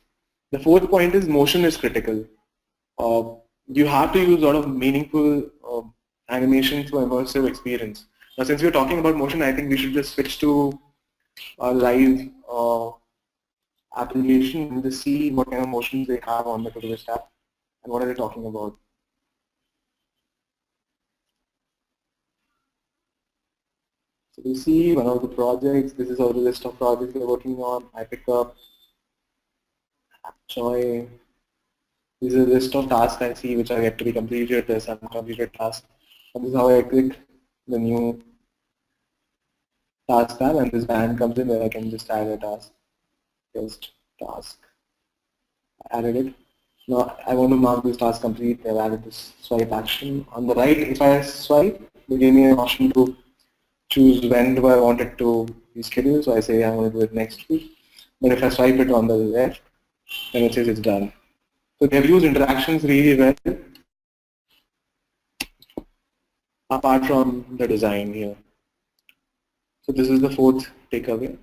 The fourth point is motion is critical. You have to use a lot of meaningful animation to immersive experience. Now, since we're talking about motion, I think we should just switch to a live application and just see what kind of motions they have on the Todoist app and what are they talking about. So you see one of the projects, this is all the list of projects we're working on. I pick up, joy. This is a list of tasks I see which are yet to be completed. There's uncompleted tasks. And this is how I click the new task tab, and this band comes in where I can just add a task. Just task. I added it. Now I want to mark this task complete. I've added this swipe action. On the right, if I swipe, they give me an option to choose when do I want it to be scheduled. So I say I want to do it next week. But if I swipe it on the left, then it says it's done. So they've used interactions really well apart from the design here. So this is the fourth takeaway.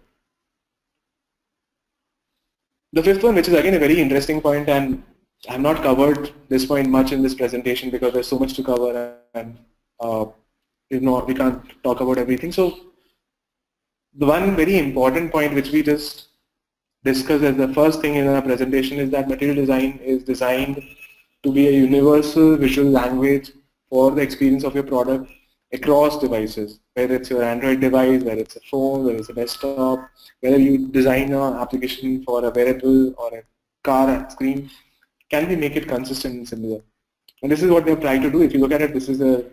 The fifth one, which is again a very interesting point, and I have not covered this point much in this presentation because there's so much to cover, and we can't talk about everything. So the one very important point which we just discussed as the first thing in our presentation is that material design is designed to be a universal visual language for the experience of your product across devices, whether it's your Android device, whether it's a phone, whether it's a desktop, whether you design an application for a wearable or a car screen, can we make it consistent and similar? And this is what they're trying to do. If you look at it, this is a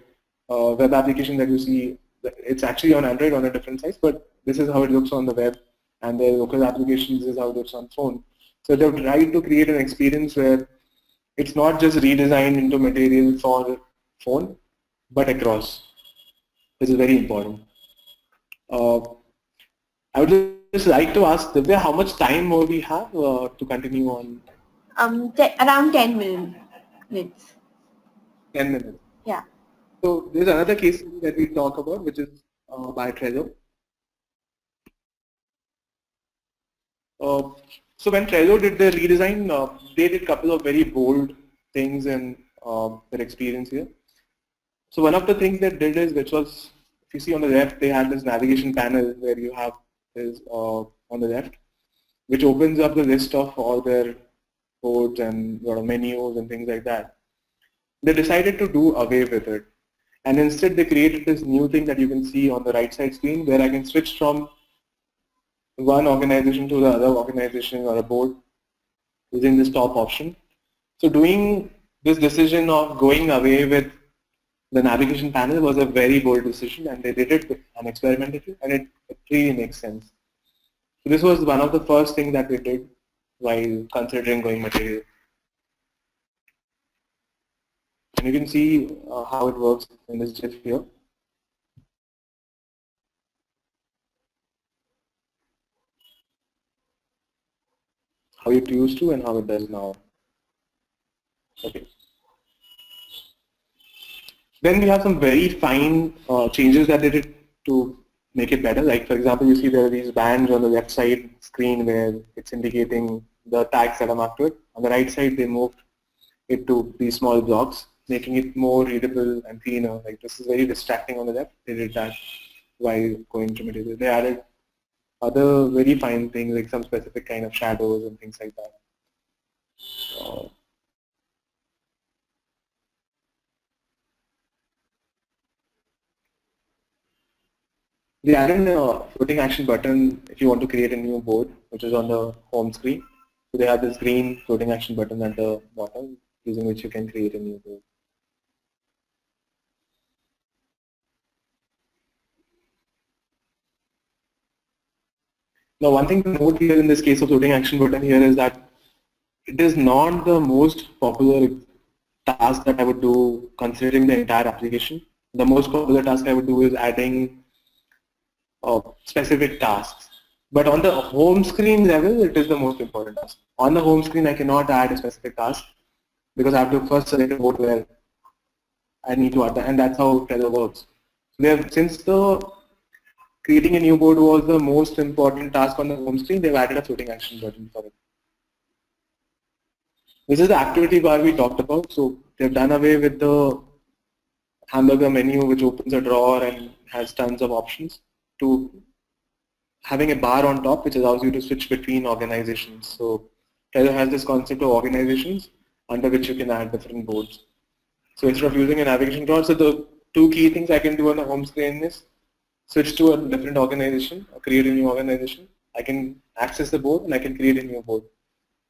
web application that you see. It's actually on Android on a different size, but this is how it looks on the web, and the local applications is how it looks on phone. So they've tried to create an experience where it's not just redesigned into material for phone, but across, which is very important. I would just like to ask Divya, how much time more we have to continue on? Around 10 minutes. 10 minutes. Yeah. So there's another case study that we talk about, which is by Trello. So when Trello did their redesign, they did a couple of very bold things in their experience here. So one of the things they did is, which was, if you see on the left, they had this navigation panel where you have this on the left, which opens up the list of all their boards and sort of menus and things like that. They decided to do away with it. And instead they created this new thing that you can see on the right side screen where I can switch from one organization to the other organization or a board using this top option. So doing this decision of going away with the navigation panel was a very bold decision, and they did it and experimented it, and it really makes sense. So this was one of the first things that we did while considering going material. And you can see how it works in this GIF here. How it used to and how it does now. Okay. Then we have some very fine changes that they did to make it better. Like for example, you see there are these bands on the left side screen where it's indicating the tags that are marked to it. On the right side, they moved it to these small blocks, making it more readable and cleaner. Like this is very distracting on the left. They did that while going to material. They added other very fine things like some specific kind of shadows and things like that. They added a floating action button if you want to create a new board, which is on the home screen. So they have this green floating action button at the bottom, using which you can create a new board. Now, one thing to note here in this case of floating action button here is that it is not the most popular task that I would do considering the entire application. The most popular task I would do is adding specific tasks. But on the home screen level, it is the most important task. On the home screen, I cannot add a specific task because I have to first select a board where I need to add that, and that's how Trello works. Since the creating a new board was the most important task on the home screen, they've added a floating action button for it. This is the activity bar we talked about. So they've done away with the hamburger menu, which opens a drawer and has tons of options, to having a bar on top, which allows you to switch between organizations. So Trello has this concept of organizations under which you can add different boards. So instead of using a navigation drawer, so the two key things I can do on the home screen is switch to a different organization or create a new organization, I can access the board and I can create a new board.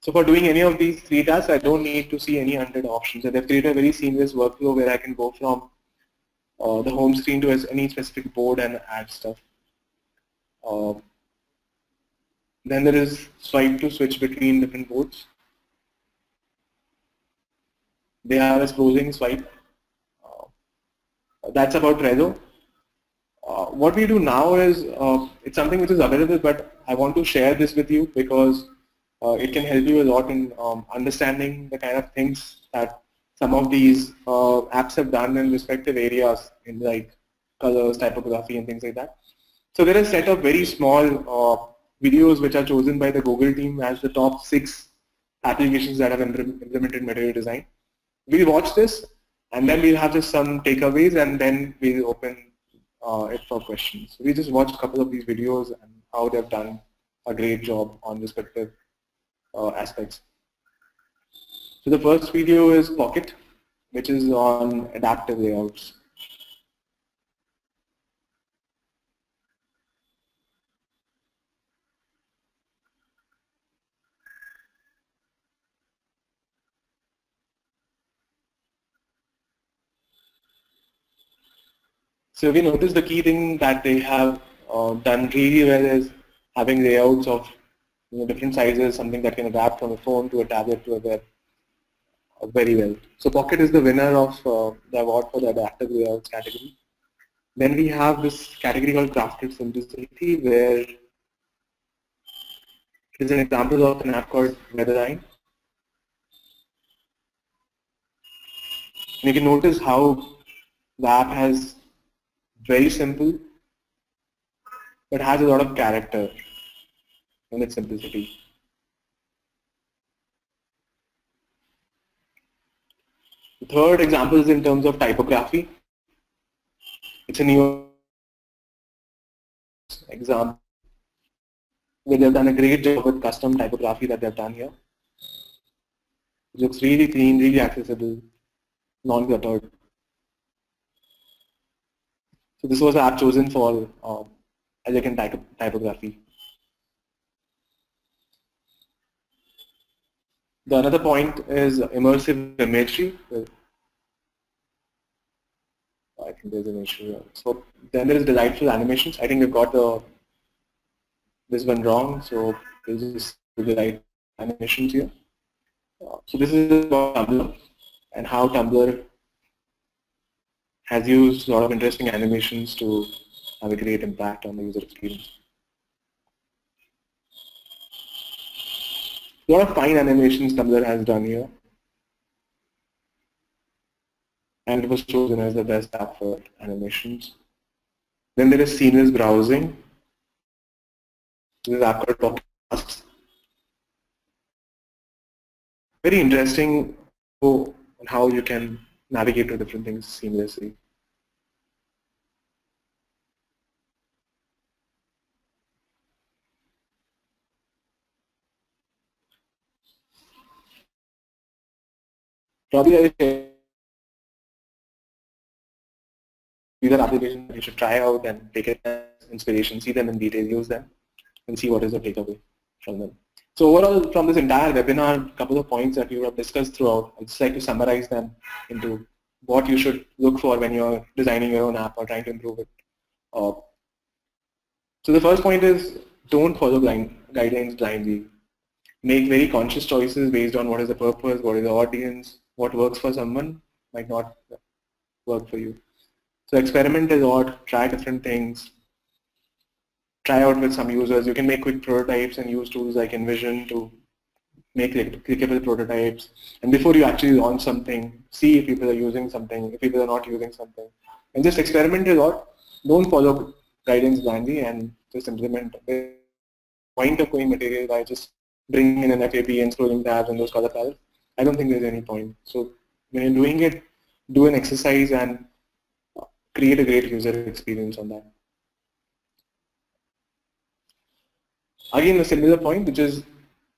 So for doing any of these three tasks, I don't need to see any 100 options. And they've created a very seamless workflow where I can go from the home screen to any specific board and add stuff. Uh, then there is swipe to switch between different boards. They have a scrolling swipe. That's about Trello. What we do now is, it's something which is available, but I want to share this with you because it can help you a lot in understanding the kind of things that some of these apps have done in respective areas in like colors, typography and things like that. So there are a set of very small videos which are chosen by the Google team as the top 6 applications that have implemented material design. We'll watch this and then we'll have just some takeaways and then we'll open it for questions. We just watched a couple of these videos and how they've done a great job on respective aspects. So the first video is Pocket, which is on adaptive layouts. So we notice the key thing that they have done really well is having layouts of different sizes, something that can adapt from a phone to a tablet to a web very well. So Pocket is the winner of the award for the adaptive layouts category. Then we have this category called crafted simplicity where is an example of an app called Weatherline. And you can notice how the app has very simple but has a lot of character in its simplicity. The third example is in terms of typography. It's a new example where they've done a great job with custom typography that they've done here. It looks really clean, really accessible, non-cluttered. So this was an app chosen for elegant typography. The another point is immersive imagery. I think there's an issue here. So then there is delightful animations. I think we've got this one wrong. So we'll just do the right animations here. So this is about Tumblr and how Tumblr has used a lot of interesting animations to have a great impact on the user experience. A lot of fine animations Tumblr has done here. And it was chosen as the best app for animations. Then there is seamless browsing. This is app called Tasks. Very interesting on how you can navigate to different things seamlessly. Probably these are applications that you should try out and take it as inspiration, see them in detail, use them, and see what is the takeaway from them. So overall, from this entire webinar, a couple of points that we have discussed throughout, I'd just like to summarize them into what you should look for when you're designing your own app or trying to improve it. So the first point is don't follow guidelines blindly. Make very conscious choices based on what is the purpose, what is the audience, what works for someone might not work for you. So experiment a lot, try different things, try out with some users. You can make quick prototypes and use tools like InVision to make clickable prototypes. And before you actually launch something, see if people are using something, if people are not using something. And just experiment a lot. Don't follow guidance blindly and just implement. The point of going material by just bringing in an FAP and scrolling tabs and those color palettes, I don't think there's any point. So when you're doing it, do an exercise and create a great user experience on that. Again, a similar point, which is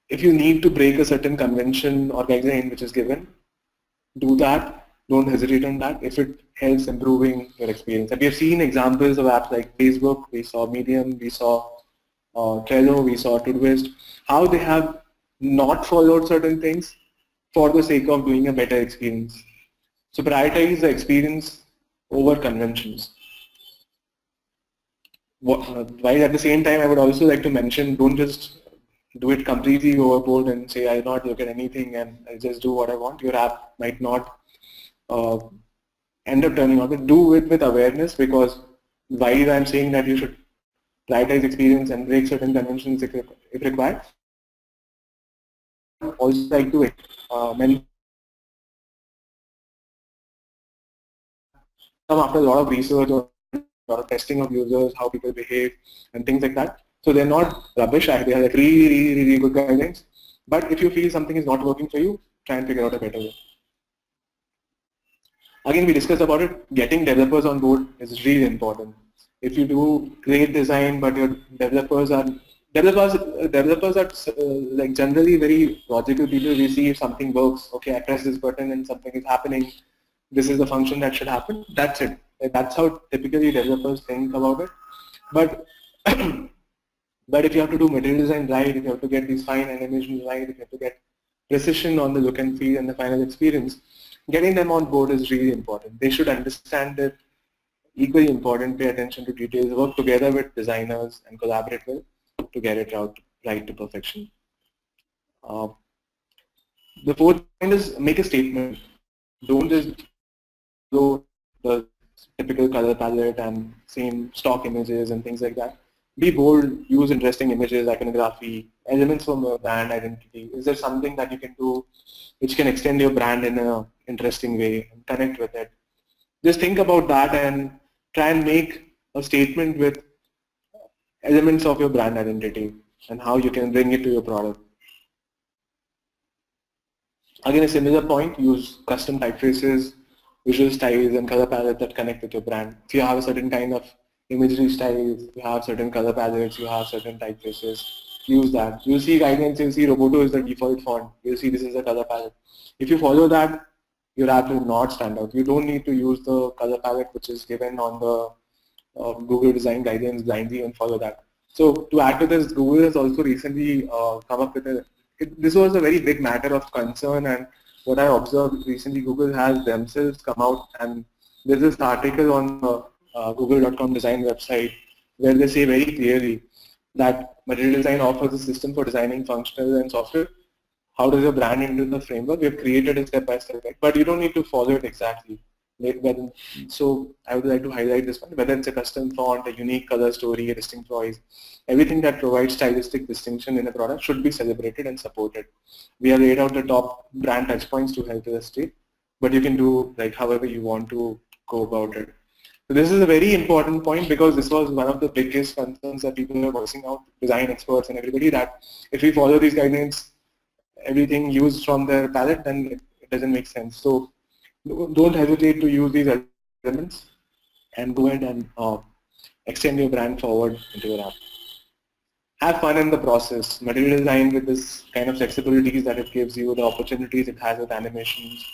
if you need to break a certain convention or guideline which is given, do that. don't hesitate on that if it helps improving your experience. And we have seen examples of apps like Facebook, we saw Medium, we saw Trello, we saw Todoist, how they have not followed certain things for the sake of doing a better experience. So prioritize the experience over conventions. While at the same time, I would also like to mention, don't just do it completely overboard and say, I'll not look at anything and I'll just do what I want. Your app might not uh, end up turning out. Do it with awareness, because while I'm saying that you should prioritize experience and break certain conventions if required, also like to mention come after a lot of research or a lot of testing of users, how people behave and things like that. So they're not rubbish, they are like really good guidelines. But if you feel something is not working for you, try and figure out a better way. Again, we discussed about it, getting developers on board is really important. If you do great design, but your developers are like generally very logical people. We see if something works, okay, I press this button and something is happening. This is the function that should happen. That's it. That's how typically developers think about it. But but if you have to do material design right, if you have to get these fine animations right, if you have to get precision on the look and feel and the final experience, getting them on board is really important. They should understand it, equally important, pay attention to details, work together with designers and collaborate well to get it right to perfection. Uh, the fourth point is make a statement. Don't just follow the typical color palette and same stock images and things like that. Be bold, use interesting images, iconography, elements from a brand identity. Is there something that you can do which can extend your brand in an interesting way and connect with it? Just think about that and try and make a statement with elements of your brand identity and how you can bring it to your product. Again, a similar point, use custom typefaces, visual styles and color palettes that connect with your brand. If you have a certain kind of imagery styles, you have certain color palettes, you have certain typefaces, use that. You'll see guidelines, you'll see Roboto is the default font. You'll see this is the color palette. If you follow that, your app will not stand out. You don't need to use the color palette which is given on the Google design guidelines blindly and follow that. So to add to this, Google has also recently come up with this was a very big matter of concern, and what I observed recently, Google has themselves come out, and there's this article on the google.com design website where they say very clearly that material design offers a system for designing functional and software. How does your brand into the framework? We've created a step-by-step guide, but you don't need to follow it exactly. So I would like to highlight this one, whether it's a custom font, a unique color story, a distinct voice, everything that provides stylistic distinction in a product should be celebrated and supported. We have laid out the top brand touchpoints to help illustrate, but you can do like however you want to go about it. So this is a very important point because this was one of the biggest concerns that people are voicing out, design experts and everybody, that if we follow these guidelines, everything used from their palette, then it doesn't make sense. So don't hesitate to use these elements and go ahead and extend your brand forward into your app. Have fun in the process. Material design with this kind of flexibilities that it gives you, the opportunities it has with animations.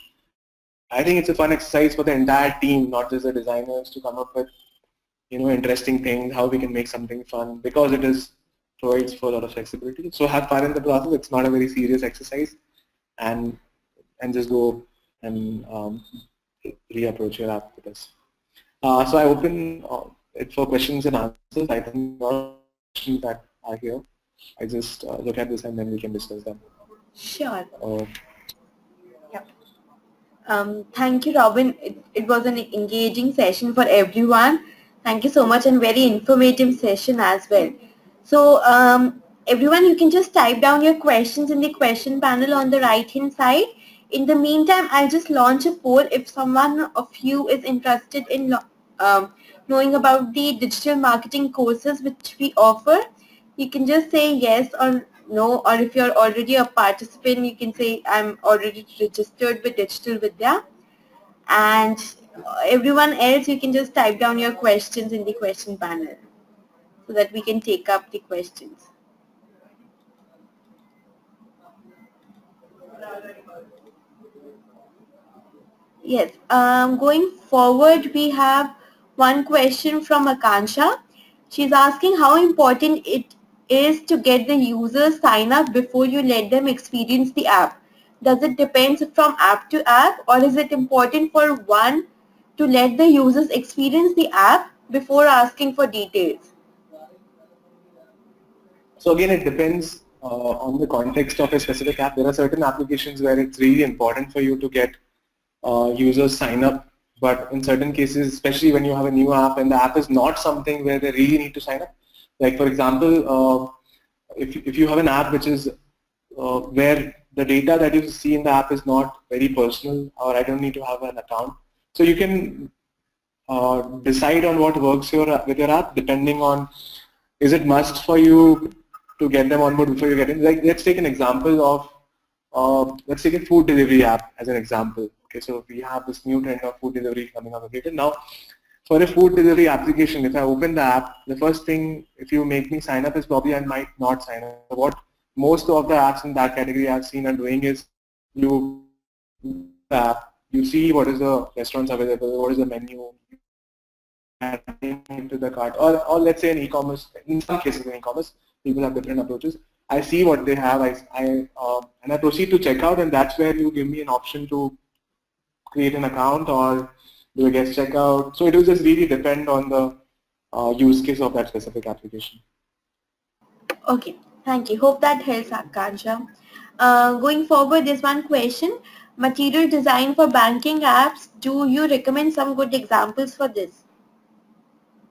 I think it's a fun exercise for the entire team, not just the designers, to come up with interesting things, how we can make something fun, because it is provides for a lot of flexibility. So have fun in the process. It's not a very serious exercise, and just go and reapproach your app with this. So I open it for questions and answers. I think a lot of questions that are here. I just look at this and then we can discuss them. Sure. Uh, Yep. Thank you, Robin. It was an engaging session for everyone. Thank you so much, and very informative session as well. So everyone, you can just type down your questions in the question panel on the right hand side. In the meantime, I'll just launch a poll. If someone of you is interested in knowing about the digital marketing courses which we offer, you can just say yes or no, or if you're already a participant, you can say I'm already registered with Digital Vidya. And everyone else, you can just type down your questions in the question panel so that we can take up the questions. Yes. Going forward, we have one question from Akansha. She's asking how important it is to get the users sign up before you let them experience the app. Does it depend from app to app, or is it important for one to let the users experience the app before asking for details? So again, it depends on the context of a specific app. There are certain applications where it's really important for you to get users sign up, but in certain cases, especially when you have a new app and the app is not something where they really need to sign up. Like for example, if you have an app which is where the data that you see in the app is not very personal, or I don't need to have an account, so you can decide on what works with your app depending on, is it must for you to get them on board before you get in. Like let's take an example of let's take a food delivery app as an example. Okay, so we have this new trend of food delivery coming up every day. Now, for a food delivery application, if I open the app, the first thing, if you make me sign up, is probably I might not sign up. So what most of the apps in that category I've seen are doing is you app, you see what is the restaurants available, what is the menu, adding into the cart, or let's say in e-commerce, in some cases in e-commerce, people have different approaches. I see what they have, and I proceed to checkout, and that's where you give me an option to create an account or do a guest checkout. So it will just really depend on the use case of that specific application. Okay, thank you. Hope that helps, Akansha. Going forward, there's one question. Material design for banking apps. Do you recommend some good examples for this,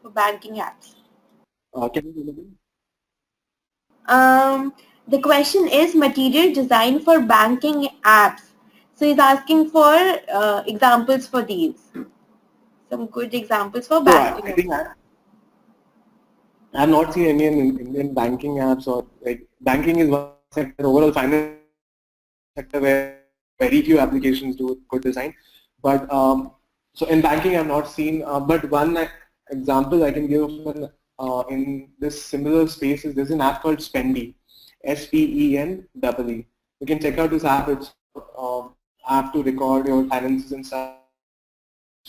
for banking apps? Can you remember? Um, the question is material design for banking apps. So he's asking for examples for these. Some good examples for So banking I apps. think I have not seen any in Indian banking apps, or like banking is one sector, overall finance sector where very few applications do good design. But so in banking, I've not seen. But one example I can give of in this similar space is there's an app called Spendy, SPENEE. You can check out this app. It's app to record your finances and stuff.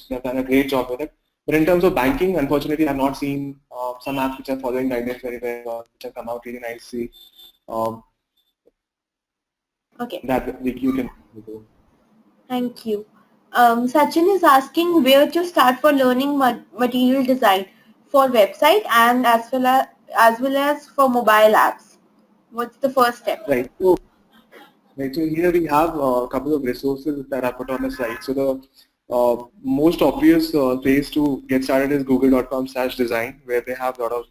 They've done a great job with it. But in terms of banking, unfortunately, I've not seen some apps which are following guidelines very well, or which have come out really nicely. Um, Okay, that you can do. thank you. Sachin is asking where to start for learning material design for website and as well as for mobile apps. What's the first step? Right. So, right. So here we have a couple of resources that are put on the site. So the most obvious place to get started is google.com/design, where they have a lot of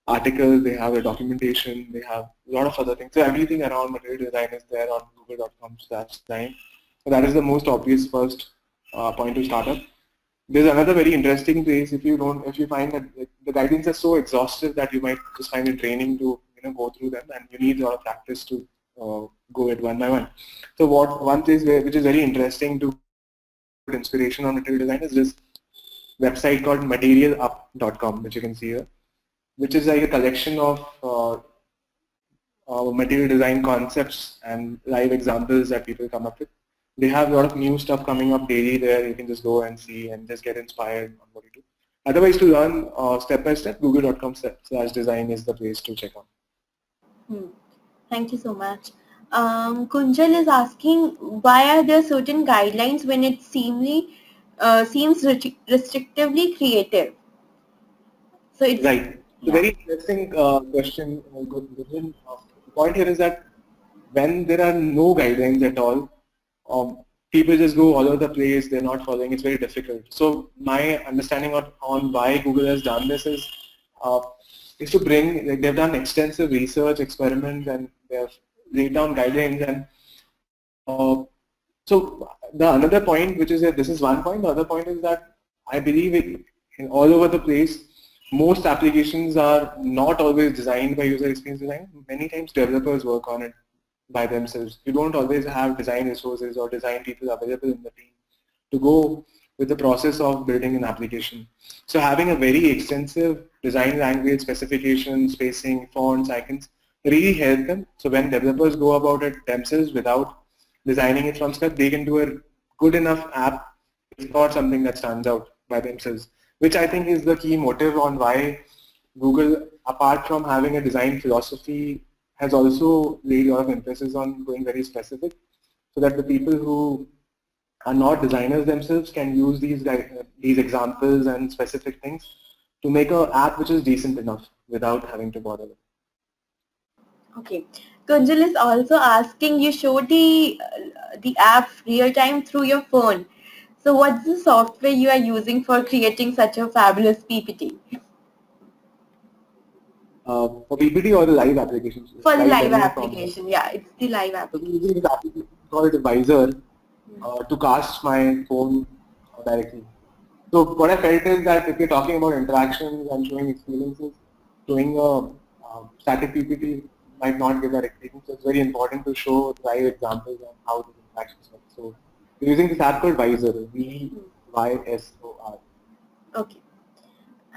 articles, they have a documentation, they have a lot of other things. So everything around material design is there on google.com/design. So that is the most obvious first point to start up. There's another very interesting place if you find that the guidelines are so exhaustive that you might just find it draining to go through them, and you need a lot of practice to go it one by one. So one place which is very interesting to get inspiration on material design is this website called materialup.com, which you can see here, which is like a collection of material design concepts and live examples that people come up with. They have a lot of new stuff coming up daily there. You can just go and see and just get inspired on what you do. Otherwise, to learn step by step, google.com/design is the place to check out. Hmm. Thank you so much. Kunjal is asking why are there certain guidelines when it seems restrictively creative? So it's Right. So yeah. very interesting question. Good. The point here is that when there are no guidelines at all, people just go all over the place. They're not following. It's very difficult. So my understanding on why Google has done this uh, is to bring. Like, they've done extensive research, experiments, and they've laid down guidelines. And so the another point, which is that this is one point. The other point is that I believe in all over the place, most applications are not always designed by user experience design. Many times developers work on it by themselves. You don't always have design resources or design people available in the team to go with the process of building an application. So having a very extensive design language, specification, spacing, fonts, icons really help them. So when developers go about it themselves without designing it from scratch, they can do a good enough app It's not something that stands out by themselves, which I think is the key motive on why Google, apart from having a design philosophy, has also laid a lot of emphasis on going very specific, so that the people who are not designers themselves can use these examples and specific things to make an app which is decent enough without having to bother. Okay. Kunjal is also asking, you show the app real time through your phone. So what's the software you are using for creating such a fabulous PPT? For PPT or the live applications, For the live live demo from. application, yeah, it's the live So we're application. using this application called Advisor to cast my phone directly. So what I felt is that if you're talking about interactions and showing experiences, showing a static PPT might not give that experience. So it's very important to show live examples on how these interactions work. So we're using this app called Visor, Vysor. Okay.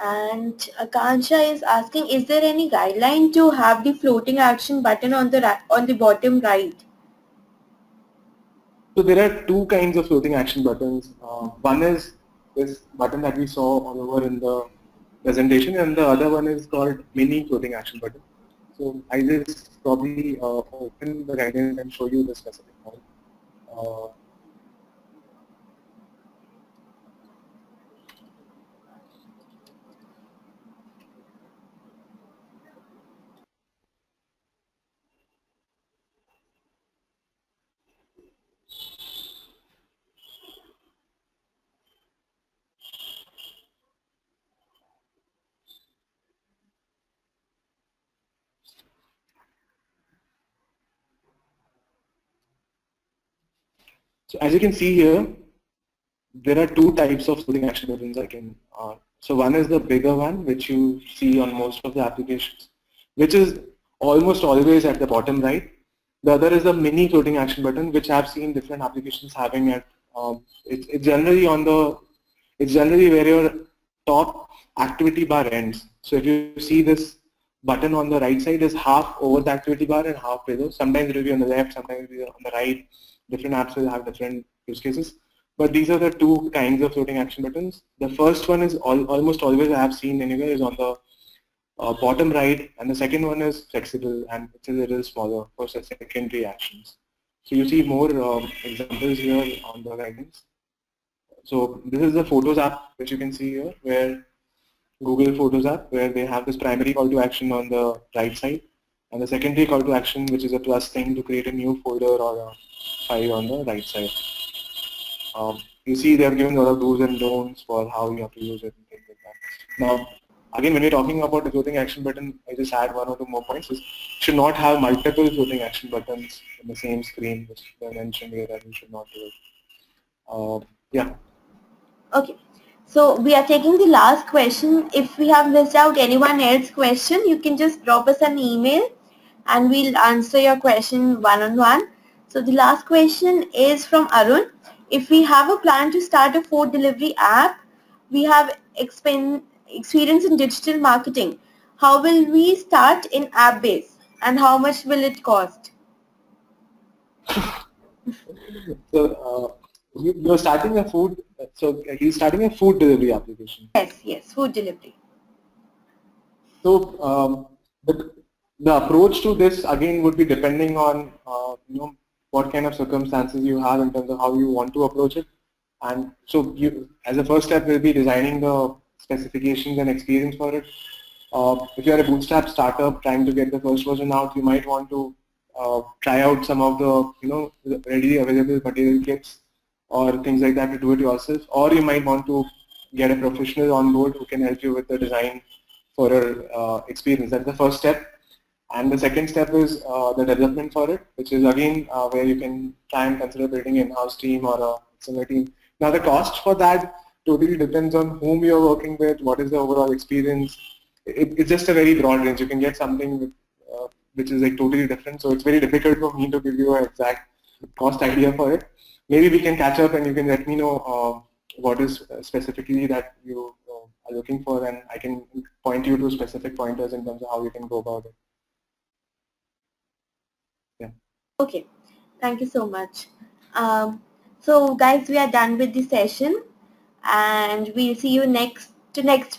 And Akansha is asking, is there any guideline to have the floating action button on the bottom right? So there are two kinds of floating action buttons. One is this button that we saw all over in the presentation, and the other one is called mini floating action button. So I just probably open the guidance and show you the specific one. Uh, so as you can see here, there are two types of floating action buttons I can. So one is the bigger one, which you see on most of the applications, which is almost always at the bottom right. The other is the mini floating action button, which I've seen different applications having at. It's generally on the. It's generally where your top activity bar ends. So if you see this button on the right side is half over the activity bar and half below. Sometimes it will be on the left, sometimes it will be on the right. Different apps will have different use cases. But these are the two kinds of floating action buttons. The first one is almost always I have seen anywhere is on the bottom right, and the second one is flexible and it's a little smaller for secondary actions. So you see more examples here on the guidance. So this is the Photos app, which you can see here, where Google Photos app, where they have this primary call to action on the right side, and the secondary call to action, which is a plus thing to create a new folder or a file on the right side. You see they have given a lot of do's and don'ts for how you have to use it and things like that. Now, again, when we're talking about the floating action button, I just add one or two more points. Is should not have multiple floating action buttons in the same screen, which I mentioned here that you should not do it. Yeah. Okay. So we are taking the last question. If we have missed out anyone else's question, you can just drop us an email and we'll answer your question one-on-one. So the last question is from Arun. If we have a plan to start a food delivery app, we have experience in digital marketing. How will we start in app base and how much will it cost? So you're starting a food. So he's starting a food delivery application. Yes, yes, food delivery. So the approach to this again would be depending on what kind of circumstances you have in terms of how you want to approach it. And so you, as a first step, will be designing the specifications and experience for it. If you are a bootstrap startup trying to get the first version out, you might want to try out some of the readily available material kits or things like that to do it yourself. Or you might want to get a professional on board who can help you with the design for your experience. That's the first step. And the second step is the development for it, which is again where you can try and consider building an in-house team or a similar team. Now the cost for that totally depends on whom you're working with, what is the overall experience. It's just a very broad range. You can get something which is like totally different. So it's very difficult for me to give you an exact cost idea for it. Maybe we can catch up and you can let me know what is specifically that you are looking for, and I can point you to specific pointers in terms of how you can go about it. Yeah. Okay, thank you so much. So guys, we are done with the session. and we'll see you next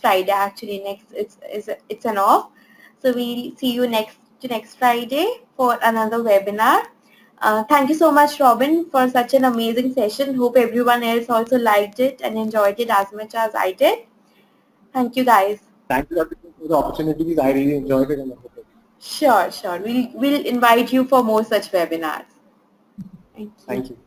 Friday. Actually, it's an off, so we'll see you next Friday for another webinar. Thank you so much, Robin, for such an amazing session. Hope everyone else also liked it and enjoyed it as much as I did. Thank you, guys. Thank you for the opportunities. I really enjoyed it and I hope it. Sure. We'll invite you for more such webinars. Thank you. Thank you.